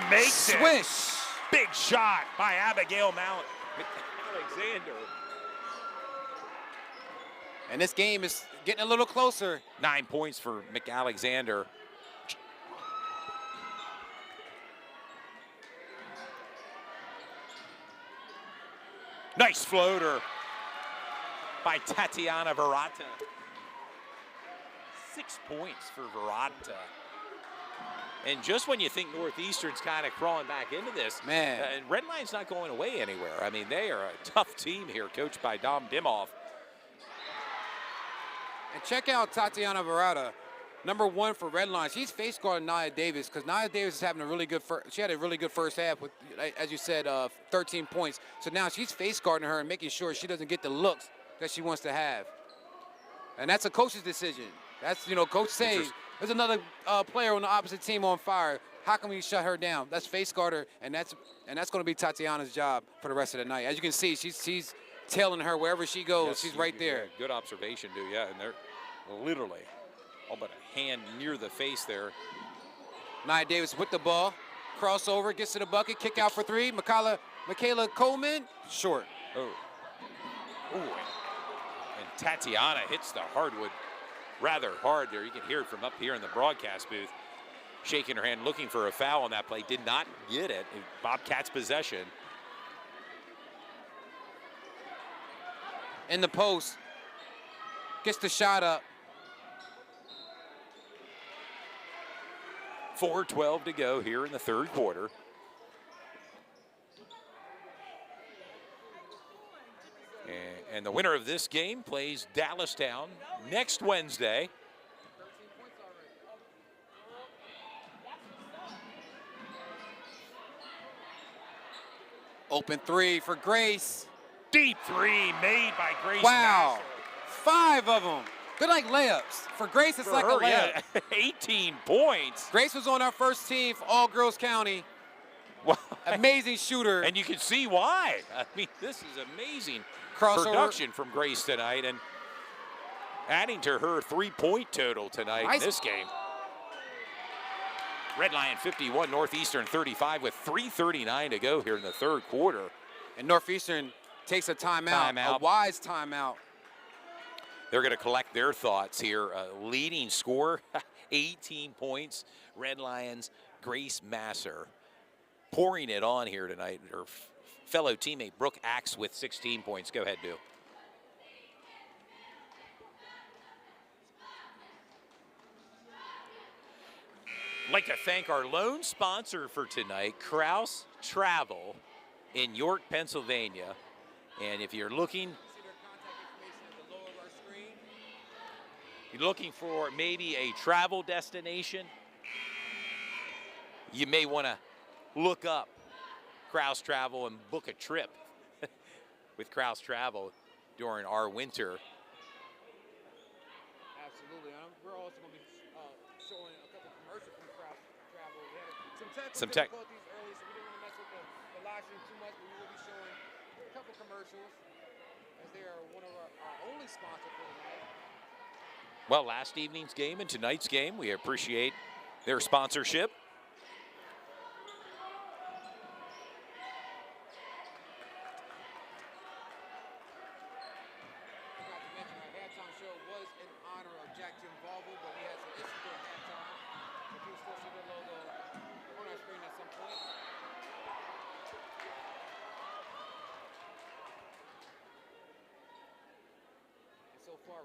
Makes Swish. it. Big shot by Abigail Mount. Alexander. And this game is getting a little closer. 9 points for McAlexander. Nice floater by Tatiana Verata. 6 points for Verata. And just when you think Northeastern's kind of crawling back into this, man, Red Lion's not going away anywhere. I mean, they are a tough team here, coached by Dom Dimoff. And check out Tatiana Verata. Number one for Redline, she's face guarding Nia Davis because Nia Davis is having a really good she had a really good first half with, as you said, 13 points. So now she's face guarding her and making sure she doesn't get the looks that she wants to have. And that's a coach's decision. That's, you know, Coach says, there's another player on the opposite team on fire. How can we shut her down? Let's face guard her, and that's going to be Tatiana's job for the rest of the night. As you can see, she's tailing her wherever she goes. Yes, she's right there. Yeah, good observation, dude. Yeah, and they're literally all but a hand near the face there. Nia Davis with the ball. Crossover, gets to the bucket, kick out for three. Michaela Coleman, short. Oh. Ooh. And Tatiana hits the hardwood rather hard there. You can hear it from up here in the broadcast booth. Shaking her hand, looking for a foul on that play. Did not get it. Bobcats possession. In the post. Gets the shot up. 4:12 to go here in the third quarter. And the winner of this game plays Dallastown next Wednesday. Open three for Grace. Deep three made by Grace. Wow. Massey. 5 of them. They're like layups. For Grace, it's For like her, a layup. yeah, 18 points. Grace was on our first team for All Girls County. Wow. Amazing shooter. And you can see why. I mean, this is amazing Crossover. production from Grace tonight, and adding to her 3-point total tonight in this game. Red Lion 51, Northeastern 35 with 3:39 to go here in the third quarter. And Northeastern takes a timeout, a wise timeout. They're going to collect their thoughts here. Leading scorer, 18 points. Red Lions, Grace Masser, pouring it on here tonight. Her fellow teammate, Brooke Axe, with 16 points. Go ahead, Du. I'd like to thank our lone sponsor for tonight, Kraus Travel in York, Pennsylvania. And if you're looking for maybe a travel destination, you may want to look up Kraus Travel and book a trip with Kraus Travel during our winter. Absolutely. We're also going to be showing a couple commercials from Kraus Travel. We had some technical difficulties early, so we didn't want to mess with the live stream too much, but we will be showing a couple commercials as they are one of our only sponsors for tonight. Well, last evening's game and tonight's game, we appreciate their sponsorship.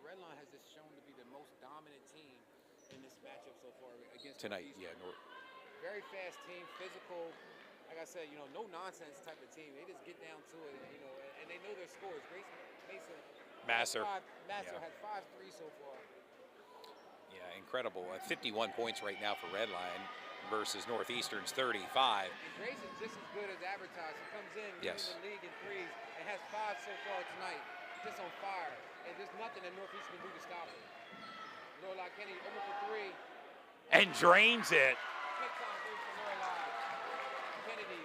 Redline has just shown to be the most dominant team in this matchup so far against tonight. Yeah, very fast team, physical. Like I said, you know, no nonsense type of team. They just get down to it, you know, and they know their scores. Grace Masser had 5 threes so far. Yeah, incredible. 51 points right now for Redline versus Northeastern's 35. And Grace is just as good as advertised. He comes in, leading the league in threes, and has 5 so far tonight. Just on fire. And there's nothing that Northeast can do to stop it. Lorelai Kennedy over for 3. And drains it. Big time three for Lorelai Kennedy.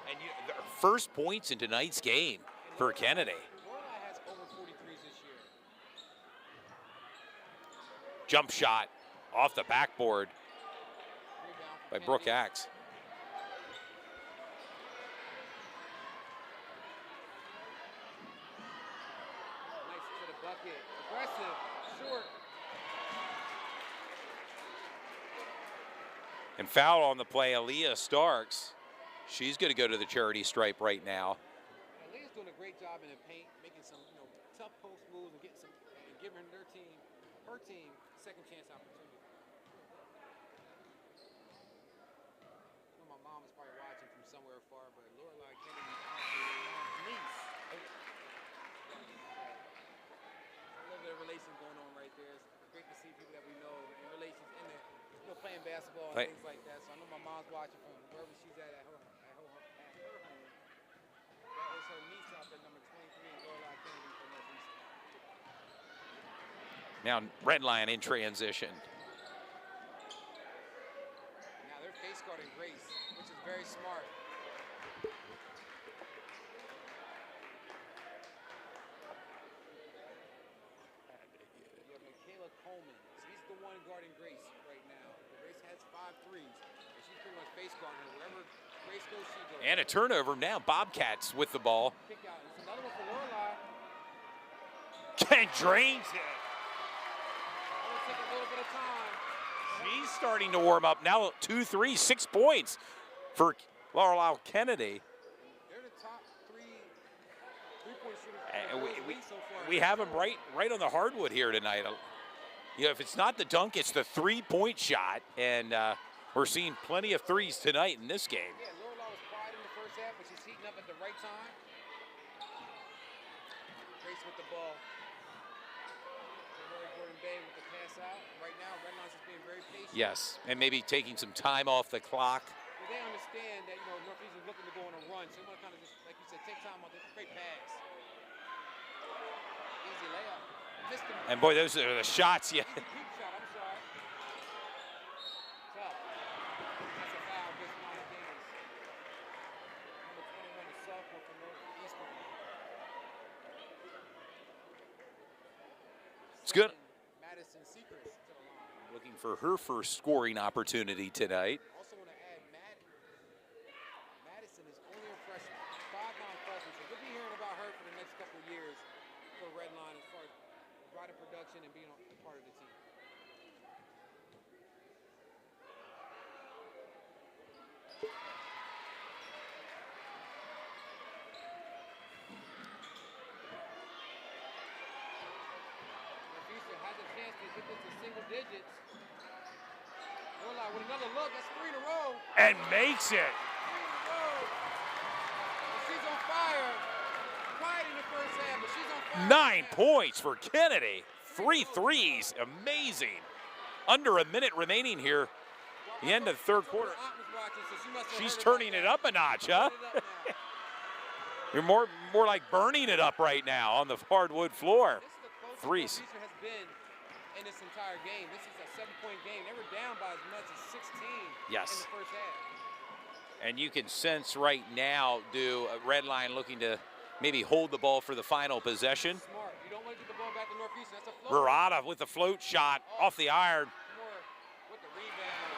And the first points in tonight's game for Kennedy. Lorelai has over 43s this year. Jump shot off the backboard by Brooke Axe. Bucket, aggressive, short. And foul on the play, Aaliyah Starks. She's going to go to the charity stripe right now. Aaliyah's doing a great job in the paint, making some, you know, tough post moves and getting some, and giving her team, second chance opportunity. I know my mom is probably watching from somewhere far, but Lorelai Kennedy niece. Relation going on right there. It's great to see see people that we know in relations in the, playing basketball and things like that. So I know my mom's watching from wherever she's at her home. That is her niece out there, number 23, Lorelai Kennedy from Northeastern. Now Redline in transition. Now they're face guarding Grace, which is very smart. Coleman. She's the one guarding Grace right now. Grace has 5 threes, and she's pretty much face guarding her. Wherever Grace goes, she goes. And a turnover now. Bobcats with the ball. Kick out. It's another one for Lorelai. Ken drains it. That'll take a little bit of time. She's starting to warm up now. 2 3, 6 points for Lorelai Kennedy. They're the top 3-point shooters. We have them right on the hardwood here tonight. You know, if it's not the dunk, it's the 3-point shot, and we're seeing plenty of threes tonight in this game. Yeah, Lorelai was quiet in the first half, but she's heating up at the right time. Grace with the ball. Gordon Bay with the pass out. Right now, Redline's just being very patient. Yes, and maybe taking some time off the clock. Well, they understand that, Northeastern's looking to go on a run, so they want to kind of just, like you said, take time off. This great pass. Easy layup. And boy, those are the shots. Yeah. Easy peep shot, I'm sorry. Tough. That's a foul against Maya Davis. Number 21, a sophomore from Northeastern. It's good. Madison Seekers to the line. Looking for her first scoring opportunity tonight. Also want to add Madison is only a freshman, 5'9" freshman, so we'll be hearing about her for the next couple of years for Redline as far as riding production and being a part of the team. Northeastern has a chance to get this to single digits. Lorelai with another look. That's 3 in a row. And makes it. 3 in a row. And she's on fire. Quiet in the first half, but she's on fire. 9 points for Kennedy. 3 threes. Amazing. Under a minute remaining here. The end of the third quarter. She's turning it up a notch, huh? You're more like burning it up right now on the hardwood floor. Threes. Has been in this entire game. This is a 7-point game. They were down by as much as 16 yes. in the first half. And you can sense right now, Redline looking to maybe hold the ball for the final possession. Smart. You don't want to get the ball back to Northeastern. That's a float. Verada with the float shot off the iron. Moore with the rebound.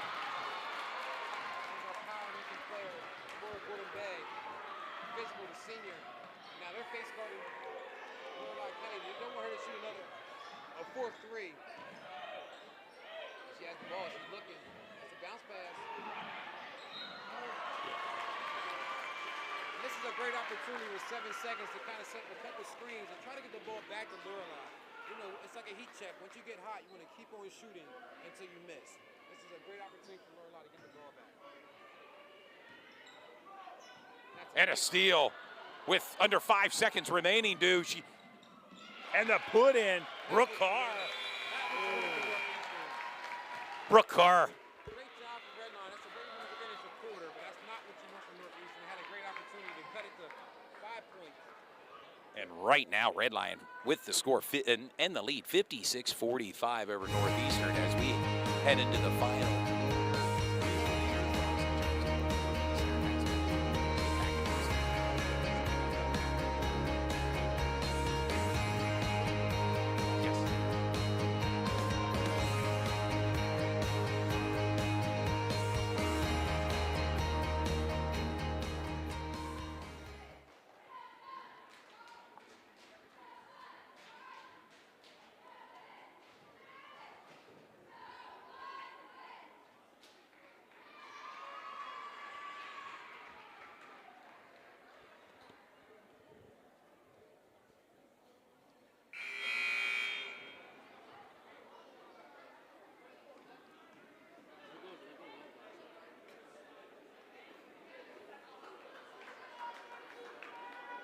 He's our power ranking player, Gordon Bay. Physical, the senior. Now they're face guarding Lorelai Kennedy. They don't want her to shoot a 4-3. She has the ball. She's looking. It's a bounce pass. And this is a great opportunity with 7 seconds to kind of set a couple screens and try to get the ball back to Lorelai. It's like a heat check. Once you get hot, you want to keep on shooting until you miss. This is a great opportunity for Lorelai to get the ball back. And a steal with under 5 seconds remaining, and the put in, Brooke Carr. Brooke Carr. Great job from Redline. That's a great one to finish the quarter, but that's not what you want from Northeastern. They had a great opportunity to cut it to 5 points. And right now, Redline with the score and the lead, 56-45 over Northeastern as we head into the final.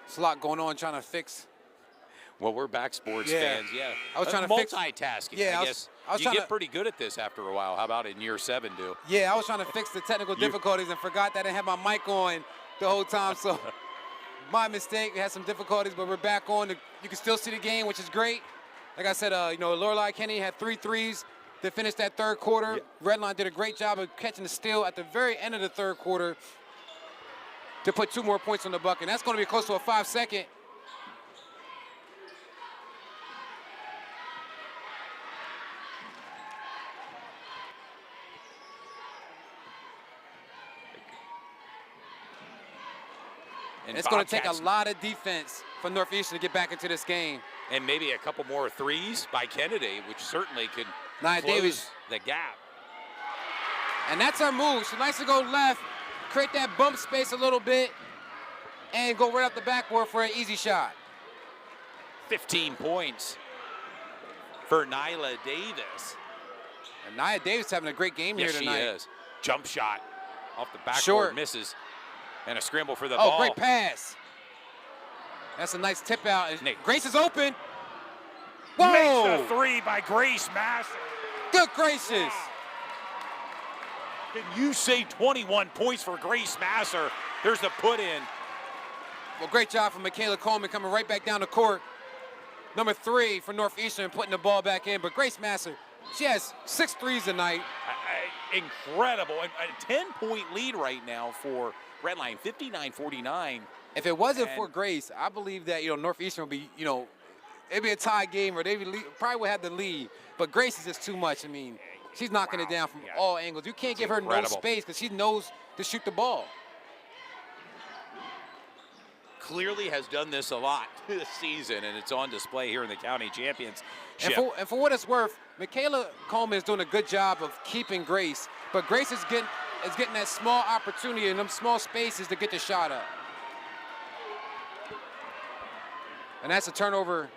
It's a lot going on trying to fix Well, we're back, sports Yeah. fans. Yeah, I was trying to fix- multitasking. Yeah, I guess I was you trying get to- pretty good at this after a while. How about in year 7, do? Yeah, I was trying to fix the technical difficulties and forgot that I didn't have my mic on the whole time. So my mistake. We had some difficulties, but we're back on. You can still see the game, which is great. Like I said, Lorelei Kennedy had 3 threes to finish that third quarter. Redline did a great job of catching the steal at the very end of the third quarter to put 2 more points on the bucket. That's going to be close to a 5-second. And It's going to take a Bobcats- lot of defense for Northeastern to get back into this game. And maybe a couple more threes by Kennedy, which certainly could Nia close Davis. the gap. And that's her move. She likes to go left, create that bump space a little bit, and go right up the backboard for an easy shot. 15 points for Nyla Davis. And Nia Davis having a great game here Yes, tonight. she is. Jump shot off the backboard, Short. misses. And a scramble for the Oh, ball. great pass. That's a nice tip out. And Nate. Grace is open. Makes Whoa! the 3 by Grace Masser. Good gracious. Can you say 21 points for Grace Masser? There's the put in. Well, great job from Michaela Coleman coming right back down the court. Number 3 for Northeastern putting the ball back in. But Grace Masser, she has 6 threes tonight. Incredible. A 10-point lead right now for Redline, 59-49. If it wasn't for Grace, I believe that Northeastern would be it'd be a tie game, or they probably would have the lead. But Grace is just too much. I mean, she's knocking it down from all angles. You can't give her no space because she knows to shoot the ball. Clearly has done this a lot this season, and it's on display here in the county championship. And for what it's worth, Michaela Coleman is doing a good job of keeping Grace, but Grace is getting that small opportunity in them small spaces to get the shot up. And that's a turnover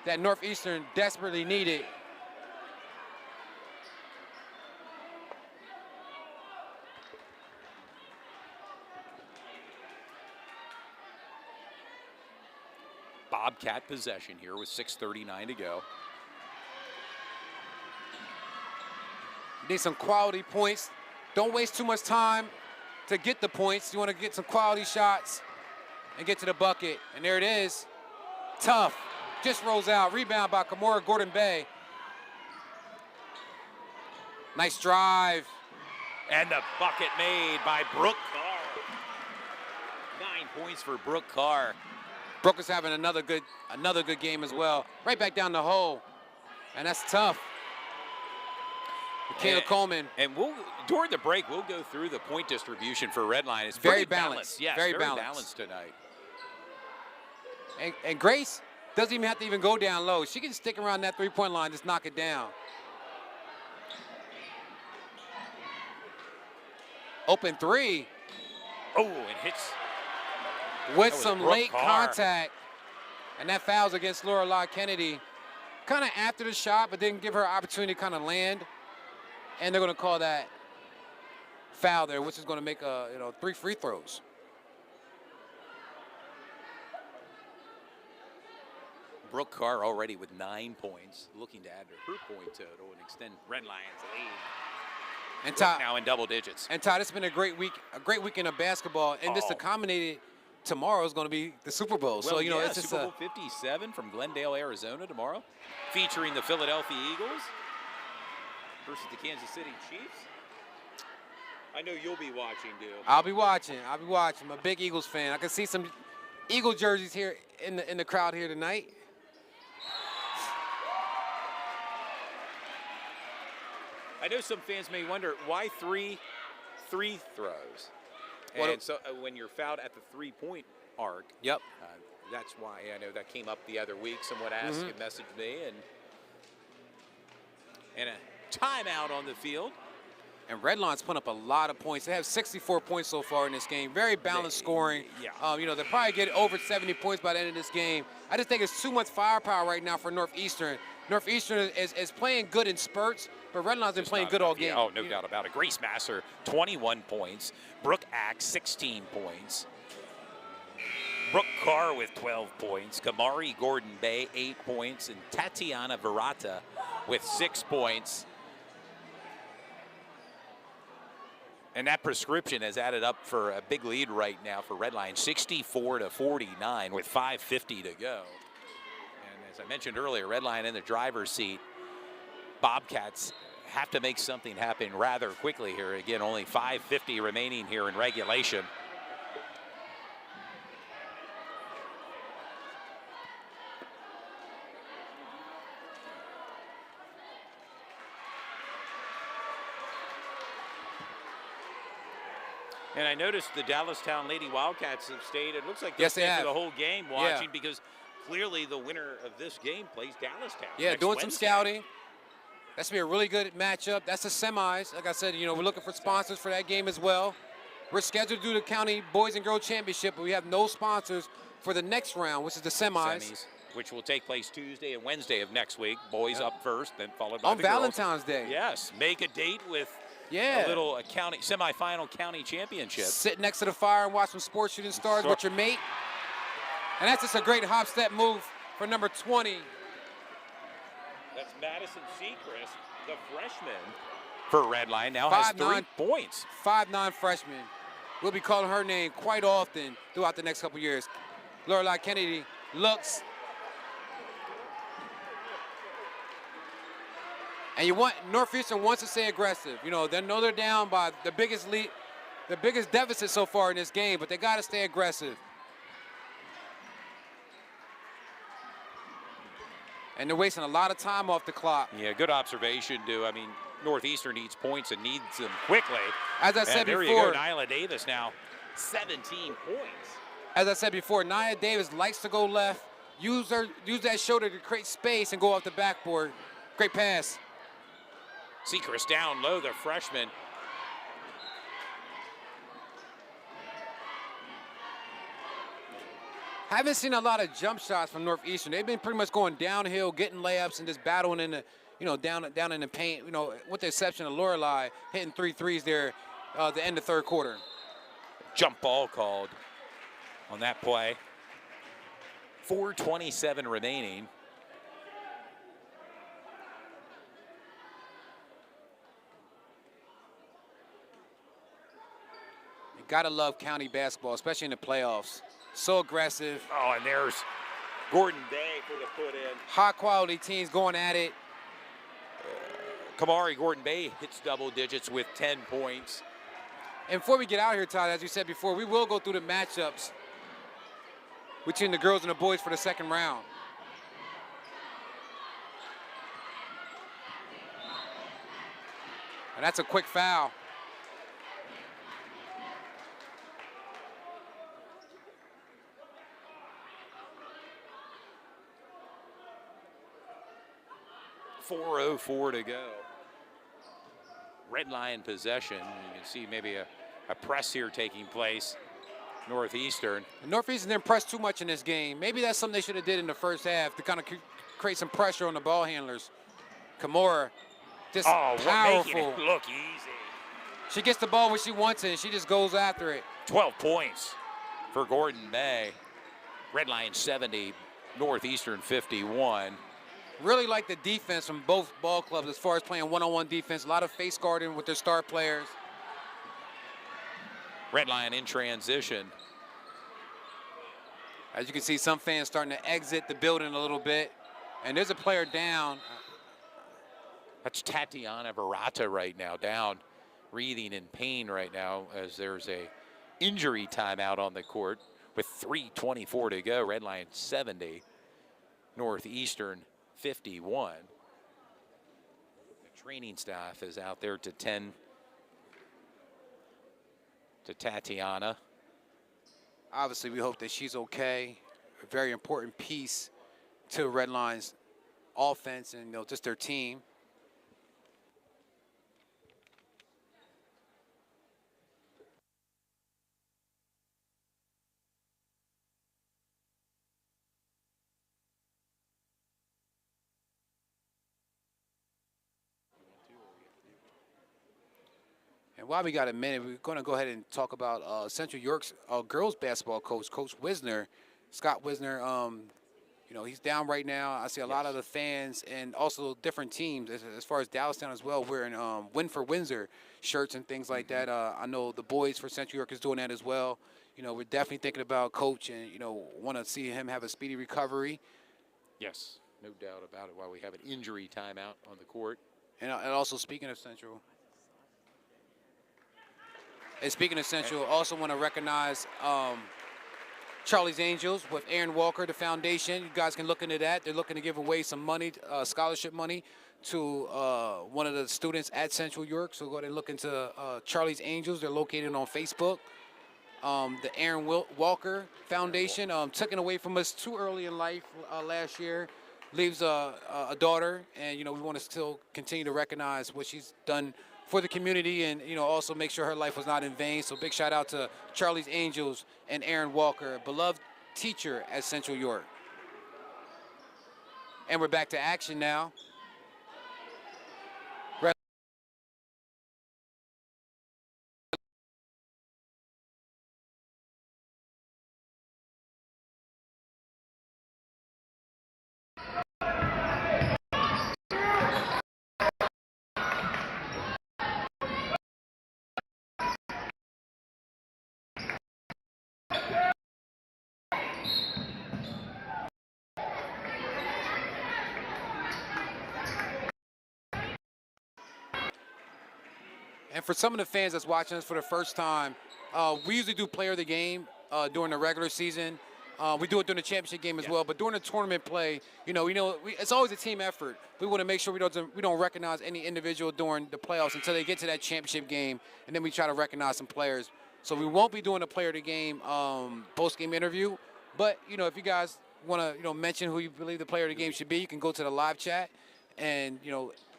that Northeastern desperately needed. Bobcat possession here with 6:39 to go. You need some quality points. Don't waste too much time to get the points. You want to get some quality shots and get to the bucket. And there it is. Tough. Just rolls out. Rebound by Kimora Gordon-Bay. Nice drive. And the bucket made by Brooke Carr. 9 points for Brooke Carr. Brooke is having another good game as well. Right back down the hole. And that's tough. Michaela Coleman. And during the break, we'll go through the point distribution for Redline. It's Very pretty balanced. Yes, Very very balanced. balanced tonight. And Grace doesn't even have to even go down low. She can stick around that three-point line, just knock it down. Open 3. Oh, it hits. With was some Brooke late Carr. contact. And that foul's against Lorelei Kennedy. Kind of after the shot, but didn't give her an opportunity to kind of land. And they're going to call that foul there, which is going to make 3 free throws. Brooke Carr already with 9 points, looking to add to her point total and extend Redline's lead. And Brooke Todd, now in double digits. And Todd, it's been a great weekend of basketball, and just accommodated tomorrow is going to be the Super Bowl. Well, So yeah, it's just Super Bowl 57 from Glendale, Arizona tomorrow, featuring the Philadelphia Eagles versus the Kansas City Chiefs. I know you'll be watching, dude. I'll be watching. I'm a big Eagles fan. I can see some Eagle jerseys here in the crowd here tonight. I know some fans may wonder why three throws. And so when you're fouled at the 3-point arc, Yep. that's why. I know that came up the other week. Someone asked, and messaged me, and a timeout on the field. And Redline's put up a lot of points. They have 64 points so far in this game. Very balanced scoring. Yeah. They'll probably get over 70 points by the end of this game. I just think it's too much firepower right now for Northeastern. Northeastern is playing good in spurts, but Redline's been playing good all game. Oh, no doubt about it. Grace Masser, 21 points. Brooke Axe, 16 points. Brooke Carr with 12 points. Kamari Gordon-Bay, 8 points. And Tatiana Verata with 6 points. And that prescription has added up for a big lead right now for Redline, 64-49 with 5:50 to go. And as I mentioned earlier, Redline in the driver's seat. Bobcats have to make something happen rather quickly here. Again, only 5:50 remaining here in regulation. And I noticed the Dallastown Lady Wildcats have stayed. It looks like they've stayed for the whole game watching because clearly the winner of this game plays Dallastown. Yeah, doing some scouting. That's going to be a really good matchup. That's the semis. Like I said, you know, we're looking for sponsors for that game as well. We're scheduled to do the county boys and girls championship, but we have no sponsors for the next round, which is the semis. Which will take place Tuesday and Wednesday of next week. Boys up first, then followed by on the Valentine's girls. Day. Yes, make a date with a little county semifinal county championship. Sit next to the fire and watch some sports shooting stars with your mate. And that's just a great hop step move for number 20. That's Madison Sechrist, the freshman for Redline, now has 3 points. 5'9" freshman. We'll be calling her name quite often throughout the next couple years. Lorelei Kennedy looks. And you want Northeastern wants to stay aggressive. You know, they know they're down by the biggest lead, the biggest deficit so far in this game, but they got to stay aggressive. And they're wasting a lot of time off the clock. Yeah, good observation, too. I mean, Northeastern needs points and needs them quickly. As I said before. There you go, Nyla Davis now, 17 points. As I said before, Nia Davis likes to go left, use that shoulder to create space and go off the backboard. Great pass. Sechrist down low, the freshman. Haven't seen a lot of jump shots from Northeastern. They've been pretty much going downhill, getting layups, and just battling in the, you know, down in the paint. You know, with the exception of Lorelei hitting 3 threes there at the end of third quarter. Jump ball called on that play. 4:27 remaining. You gotta love county basketball, especially in the playoffs. So aggressive. Oh, and there's Gordon Bay for the put in. High quality teams going at it. Kamari Gordon Bay hits double digits with 10 points. And before we get out here, Todd, as you said before, we will go through the matchups between the girls and the boys for the second round. And that's a quick foul. .404 to go. Redline possession. You can see maybe a press here taking place. Northeastern. Northeastern didn't press too much in this game. Maybe that's something they should have did in the first half to kind of create some pressure on the ball handlers. Kimura, just powerful. Making it look easy. She gets the ball when she wants it, and she just goes after it. 12 points for Gordon Bay. Redline 70, Northeastern 51. Really like the defense from both ball clubs as far as playing one-on-one defense. A lot of face guarding with their star players. Redline in transition. As you can see, some fans starting to exit the building a little bit. And there's a player down. That's Tatiana Verata right now, down, breathing in pain right now as there's a injury timeout on the court with 3:24 to go. Redline 70, Northeastern 51. The training staff is out there to 10 to Tatiana. Obviously, we hope that she's okay. A very important piece to Redline's offense and, you know, just their team. And while we got a minute, we're going to go ahead and talk about Central York's girls basketball coach, Coach Wisner, Scott Wisner. You know, he's down right now. I see a lot of the fans and also different teams, as far as Dallastown as well, wearing Win for Windsor shirts and things like that. I know the boys for Central York is doing that as well. You know, we're definitely thinking about Coach and, you know, want to see him have a speedy recovery. Yes, no doubt about it, while we have an injury timeout on the court. And also speaking of Central, also want to recognize Charlie's Angels with Aaron Walker, the foundation. You guys can look into that. They're looking to give away some money, scholarship money, to one of the students at Central York. So go ahead and look into Charlie's Angels. They're located on Facebook. The Aaron Walker Foundation, took it away from us too early in life last year. Leaves a daughter, and, you know, we want to still continue to recognize what she's done for the community, and, you know, also make sure her life was not in vain. So big shout out to Charlie's Angels and Aaron Walker, a beloved teacher at Central York. And we're back to action now. And for some of the fans that's watching us for the first time, we usually do player of the game during the regular season. We do it during the championship game as well, but during the tournament play, it's always a team effort. We want to make sure we don't recognize any individual during the playoffs until they get to that championship game, and then we try to recognize some players. So we won't be doing a player of the game post-game interview, but, you know, if you guys want to, mention who you believe the player of the game should be, you can go to the live chat and,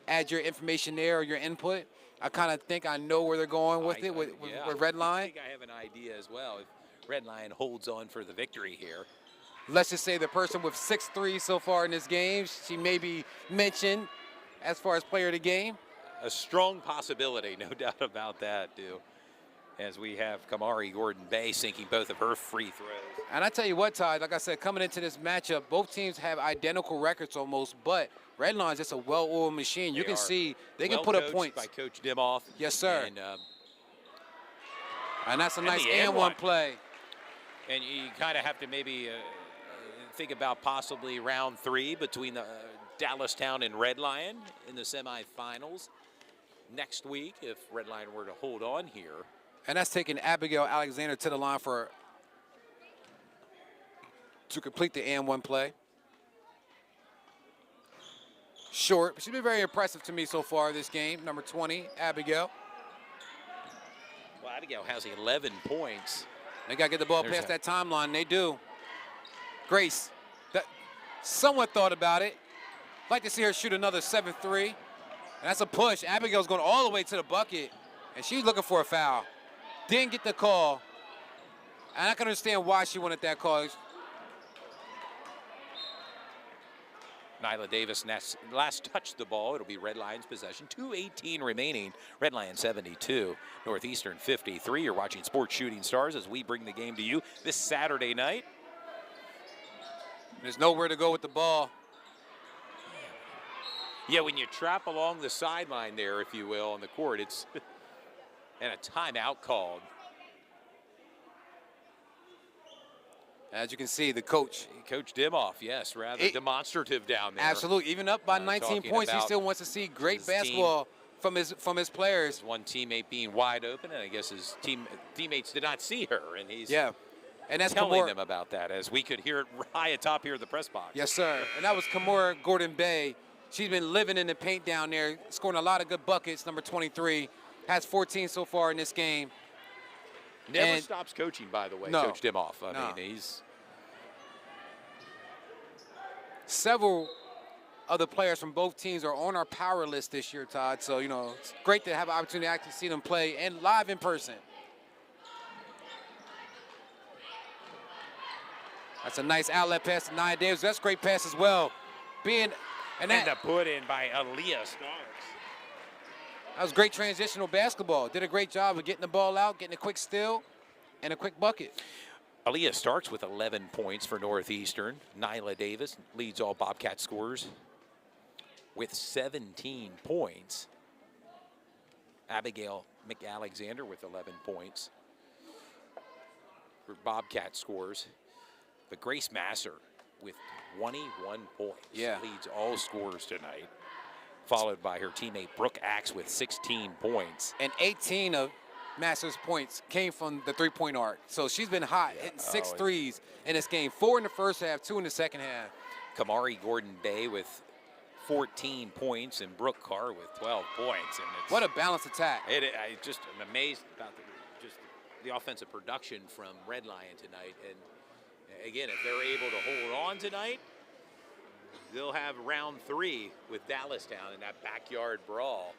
add your information there or your input. I kind of think I know where they're going with it, with Red Line. I think I have an idea as well. If Red Line holds on for the victory here. Let's just say the person with 6 so far in this game, she may be mentioned as far as player of the game. A strong possibility, no doubt about that, too. As we have Kamari Gordon-Bay sinking both of her free throws. And I tell you what, Todd, like I said, coming into this matchup, both teams have identical records almost, but Red Line's just a well-oiled machine. You can see they can put up points. By Coach Dimoff. Yes, sir. And that's a nice and one play. And you kind of have to maybe think about possibly round 3 between the Dallastown and Red Lion in the semifinals next week if Red Lion were to hold on here. And that's taking Abigail Alexander to the line to complete the and one play. Short, but she's been very impressive to me so far this game. Number 20, Abigail. Well, Abigail has 11 points. They got to get the ball past that timeline. They do. Grace, somewhat thought about it. Like to see her shoot another 7-3. And that's a push. Abigail's going all the way to the bucket, and she's looking for a foul. Didn't get the call. And I can understand why she wanted that call. Nyla Davis last touched the ball. It'll be Red Lion's possession. 2:18 remaining. Red Lion 72, Northeastern 53. You're watching Sports Shooting Stars as we bring the game to you this Saturday night. There's nowhere to go with the ball. Yeah, when you trap along the sideline there, if you will, on the court, it's and a timeout called. As you can see, the coach. Coach Dimoff, yes, rather demonstrative down there. Absolutely. Even up by 19 points, he still wants to see great basketball from his players. His one teammate being wide open, and I guess his teammates did not see her, and he's and that's telling them about that, as we could hear it high atop here at the press box. Yes, sir. And that was Kamora Gordon-Bay. She's been living in the paint down there, scoring a lot of good buckets. Number 23 has 14 so far in this game. Never stops coaching, by the way, Coach Dimoff. I mean, he's... Several of the players from both teams are on our power list this year, Todd. So, it's great to have an opportunity to actually see them play and live in person. That's a nice outlet pass to Nia Davis. That's a great pass as well. And the put in by Aaliyah Starks. That was great transitional basketball. Did a great job of getting the ball out, getting a quick steal, and a quick bucket. YAIAA starts with 11 points for Northeastern. Nyla Davis leads all Bobcat scorers with 17 points. Abigail McAlexander with 11 points for Bobcat scores. But Grace Masser with 21 points leads all scorers tonight, followed by her teammate Brooke Axe with 16 points. And 18 of Masser's points came from the three-point arc. So she's been hot, hitting 6 threes in this game. 4 in the first half, 2 in the second half. Kamari Gordon-Day with 14 points and Brooke Carr with 12 points. And it's, what a balanced attack. I just am amazed about the offensive production from Red Lion tonight. And again, if they're able to hold on tonight, they'll have round 3 with Dallastown in that backyard brawl.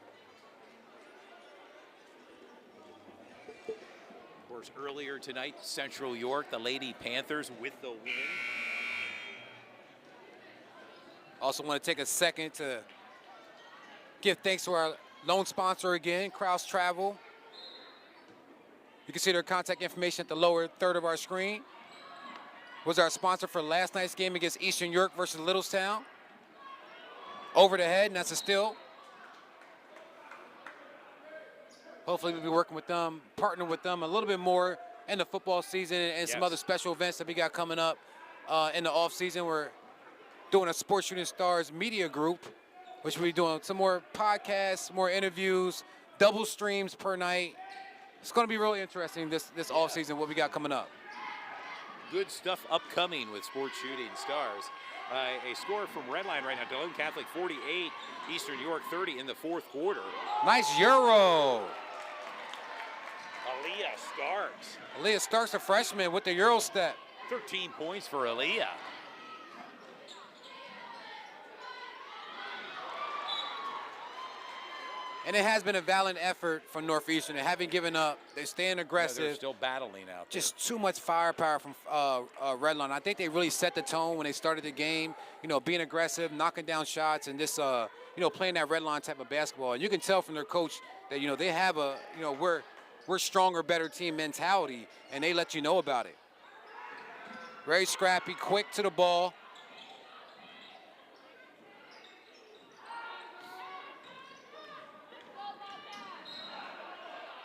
Of course, earlier tonight, Central York, the Lady Panthers with the win. Also want to take a second to give thanks to our loan sponsor again, Kraus Travel. You can see their contact information at the lower third of our screen. Was our sponsor for last night's game against Eastern York versus Littlestown. Over the head, and that's a steal. Hopefully we'll be working with them, partnering with them a little bit more in the football season and some other special events that we got coming up in the off season. We're doing a Sports Shooting Stars media group, which we'll be doing some more podcasts, more interviews, double streams per night. It's going to be really interesting this off season, what we got coming up. Good stuff upcoming with Sports Shooting Stars. A score from Redline right now, Delone Catholic 48, Eastern York 30 in the fourth quarter. Nice Euro. YAIAA Starks. YAIAA Starks, a freshman with the Euro step. 13 points for YAIAA. And it has been a valiant effort from Northeastern. They haven't given up. They're staying aggressive. Yeah, they're still battling out there. Just too much firepower from Redline. I think they really set the tone when they started the game, you know, being aggressive, knocking down shots, and just, you know, playing that Redline type of basketball. And you can tell from their coach that, you know, they have a, you know, we're stronger, better team mentality, and they let you know about it. Very scrappy, quick to the ball.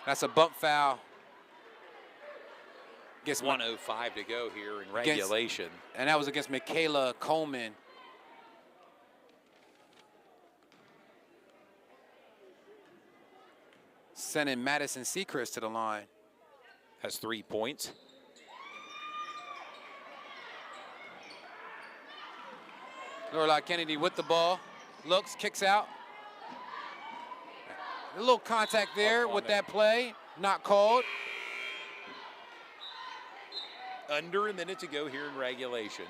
That's a bump foul. Gets 1:05 to go here in regulation. And that was against Michaela Coleman. Sending Madison Sechrist to the line. Has 3 points. Lorelai Kennedy with the ball. Looks, kicks out. A little contact there with that play. Not called. Under a minute to go here in regulation.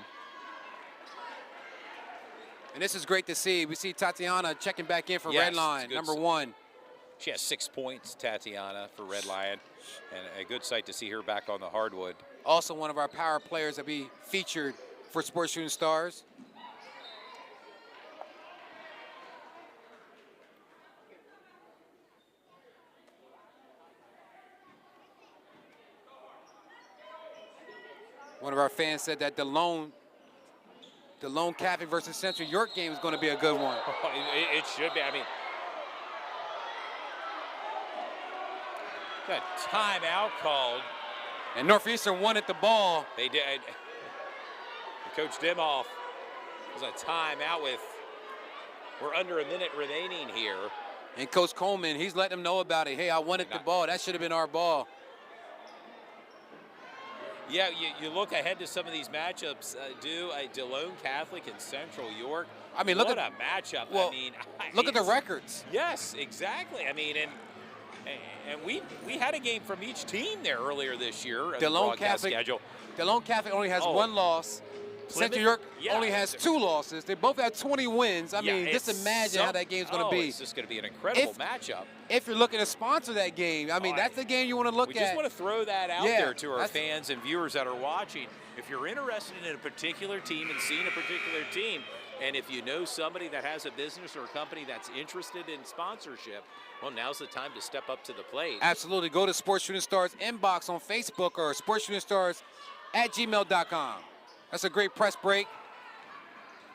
And this is great to see. We see Tatiana checking back in for Redline, number 1. She has 6 points, Tatiana, for Red Lion. And a good sight to see her back on the hardwood. Also one of our power players that we featured for Sports Shooting Stars. One of our fans said that the lone Catholic versus Central York game is going to be a good one. It should be. I mean, that timeout called. And Northeastern wanted the ball. They did. Coach Dimoff was a timeout with, we're under a minute remaining here. And Coach Coleman, he's letting them know about it. Hey, I wanted the ball. That should have been our ball. Yeah, you look ahead to some of these matchups, Delone Catholic and Central York. I mean, look what at a matchup. Well, look at the records. Yes, exactly. I mean, and we had a game from each team there earlier this year. Delone Catholic only has 1 loss. Central York only has 2 losses. They both have 20 wins. I mean, just imagine how that game's going to be. It's just going to be an incredible matchup. If you're looking to sponsor that game, I mean, that's the game you want to look at. We just want to throw that out there to our fans and viewers that are watching. If you're interested in a particular team and seeing a particular team, And if you know somebody that has a business or a company that's interested in sponsorship, well, now's the time to step up to the plate. Absolutely. Go to Sports Shooting Stars inbox on Facebook or sportsshootingstars@gmail.com. That's a great press break.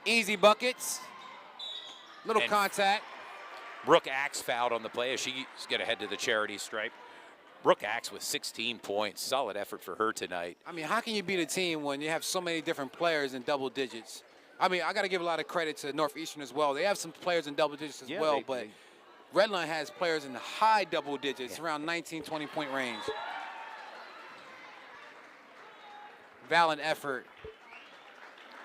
Easy buckets. Little And contact. Brooke Axe fouled on the play as she's going to head to the charity stripe. Brooke Axe with 16 points. Solid effort for her tonight. I mean, how can you beat a team when you have so many different players in double digits? I mean, I got to give a lot of credit to Northeastern as well. They have some players in double digits as well, but Redline has players in the high double digits, around 19, 20-point range. Valiant effort.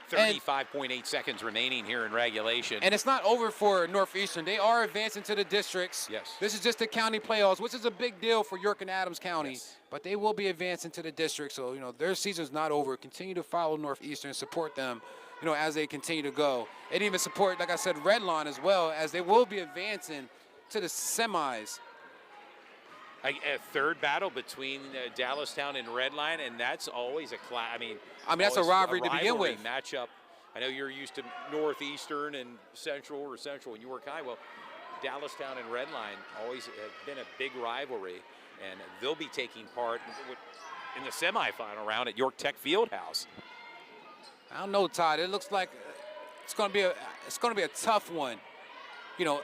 35.8 seconds remaining here in regulation. And it's not over for Northeastern. They are advancing to the districts. Yes. This is just the county playoffs, which is a big deal for York and Adams County. Yes. But they will be advancing to the district. So, you know, their season's not over. Continue to follow Northeastern, support them, you know, as they continue to go. And even support, like I said, Redline as well, as they will be advancing to the semis. A third battle between Dallastown and Redline, and that's always a class. I mean, that's a rivalry to begin with. Matchup. I know you're used to Northeastern and Central and York High. Well, Dallastown and Redline always have been a big rivalry, and they'll be taking part in the semifinal round at York Tech Fieldhouse. I don't know, Todd. It looks like it's going to be a tough one. You know,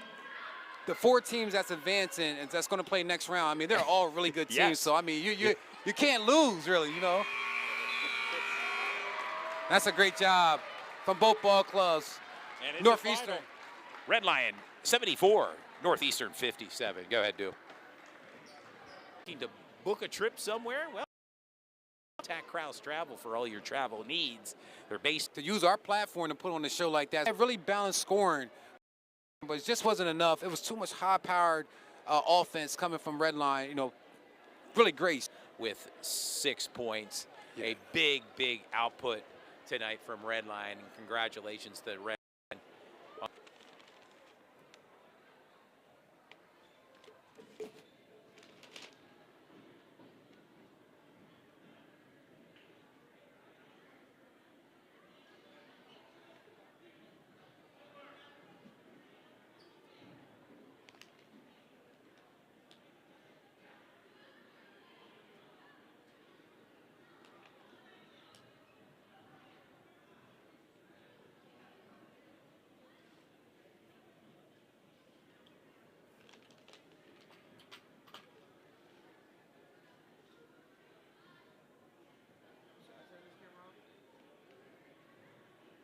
the 4 teams that's advancing and that's going to play next round, I mean, they're all really good teams. Yes. So, I mean, you can't lose, really, you know. That's a great job from both ball clubs. And Northeastern. Redline 74, Northeastern 57. Go ahead, Do. Looking to book a trip somewhere? Well, contact Krause Travel for all your travel needs. They're based to use our platform to put on a show like that. It really balanced scoring, but it just wasn't enough. It was too much high-powered offense coming from Redline. You know, really great. With 6 points, a big output tonight from Redline. And congratulations to Redline.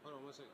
Hold on one second.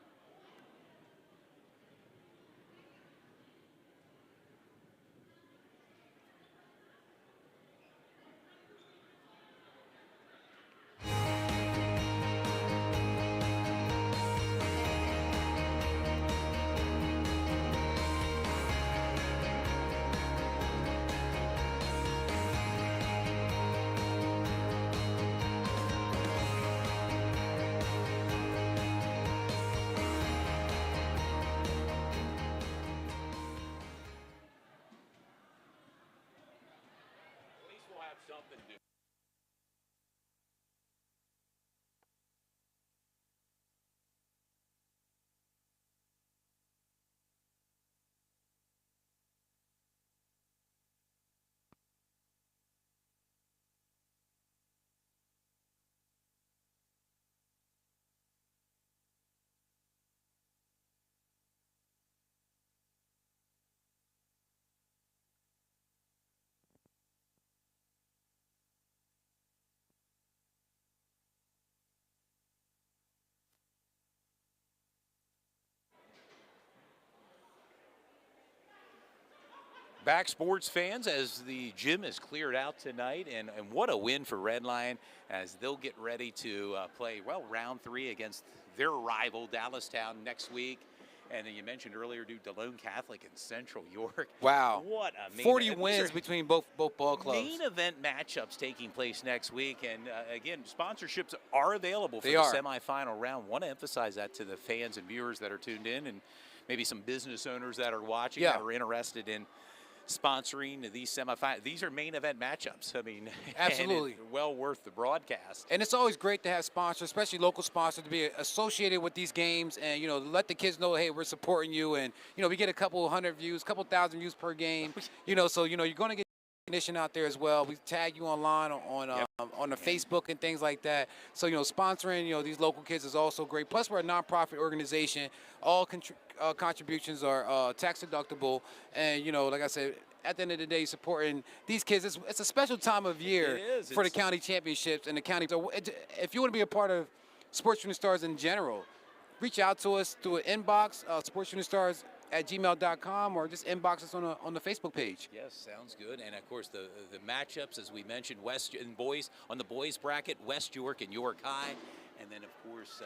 Something to do. Back, sports fans, as the gym is cleared out tonight, and what a win for Redline as they'll get ready to play, well, round 3 against their rival, Dallastown, next week. And then you mentioned earlier, Delone Catholic and Central York. Wow. What a main 40 wins between both ball clubs. Main event matchups taking place next week. And again, sponsorships are available for the semifinal round. Want to emphasize that to the fans and viewers that are tuned in, and maybe some business owners that are watching that are interested in sponsoring these semifinals. These are main event matchups. I mean, Absolutely. and well worth the broadcast. And it's always great to have sponsors, especially local sponsors, to be associated with these games and, you know, let the kids know, hey, we're supporting you. And, you know, we get a couple hundred views, couple thousand views per game, you know, so, you know, you're going to get recognition out there as well. We tag you online on the Facebook and things like that. So, you know, sponsoring, you know, these local kids is also great. Plus, we're a nonprofit organization. All contributions are tax deductible. And, you know, like I said, at the end of the day, supporting these kids, it's a special time of year for the county championships and the county. So if you want to be a part of Sports Shooting Stars in general, reach out to us through an inbox, sportsshootingstars@gmail.com, or just inbox us on the Facebook page. Yes, sounds good. And of course, the matchups, as we mentioned, West and boys on the boys bracket, West York and York High, and then of course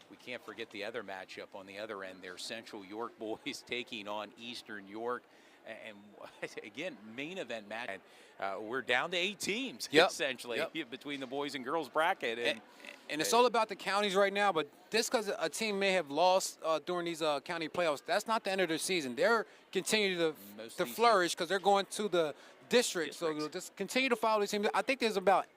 we can't forget the other matchup on the other end there, Central York boys taking on Eastern York. And again, main event match. We're down to 8 teams, essentially, between the boys and girls bracket. And it's all about the counties right now, but just because a team may have lost during these county playoffs, that's not the end of their season. They're continuing to flourish because they're going to the district. So, you know, just continue to follow these teams. I think there's about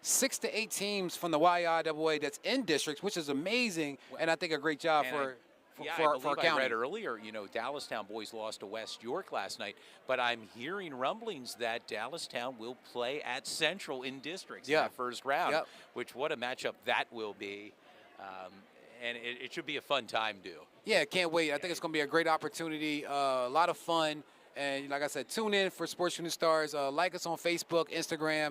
6 to 8 teams from the YAIAA that's in districts, which is amazing, and I think a great job for our county. I read earlier, you know, Dallastown boys lost to West York last night, but I'm hearing rumblings that Dallastown will play at Central in districts in the first round, which what a matchup that will be. And it should be a fun time, too. Yeah, can't wait. I think it's going to be a great opportunity, a lot of fun. And like I said, tune in for Sports Shooting Stars. Like us on Facebook, Instagram.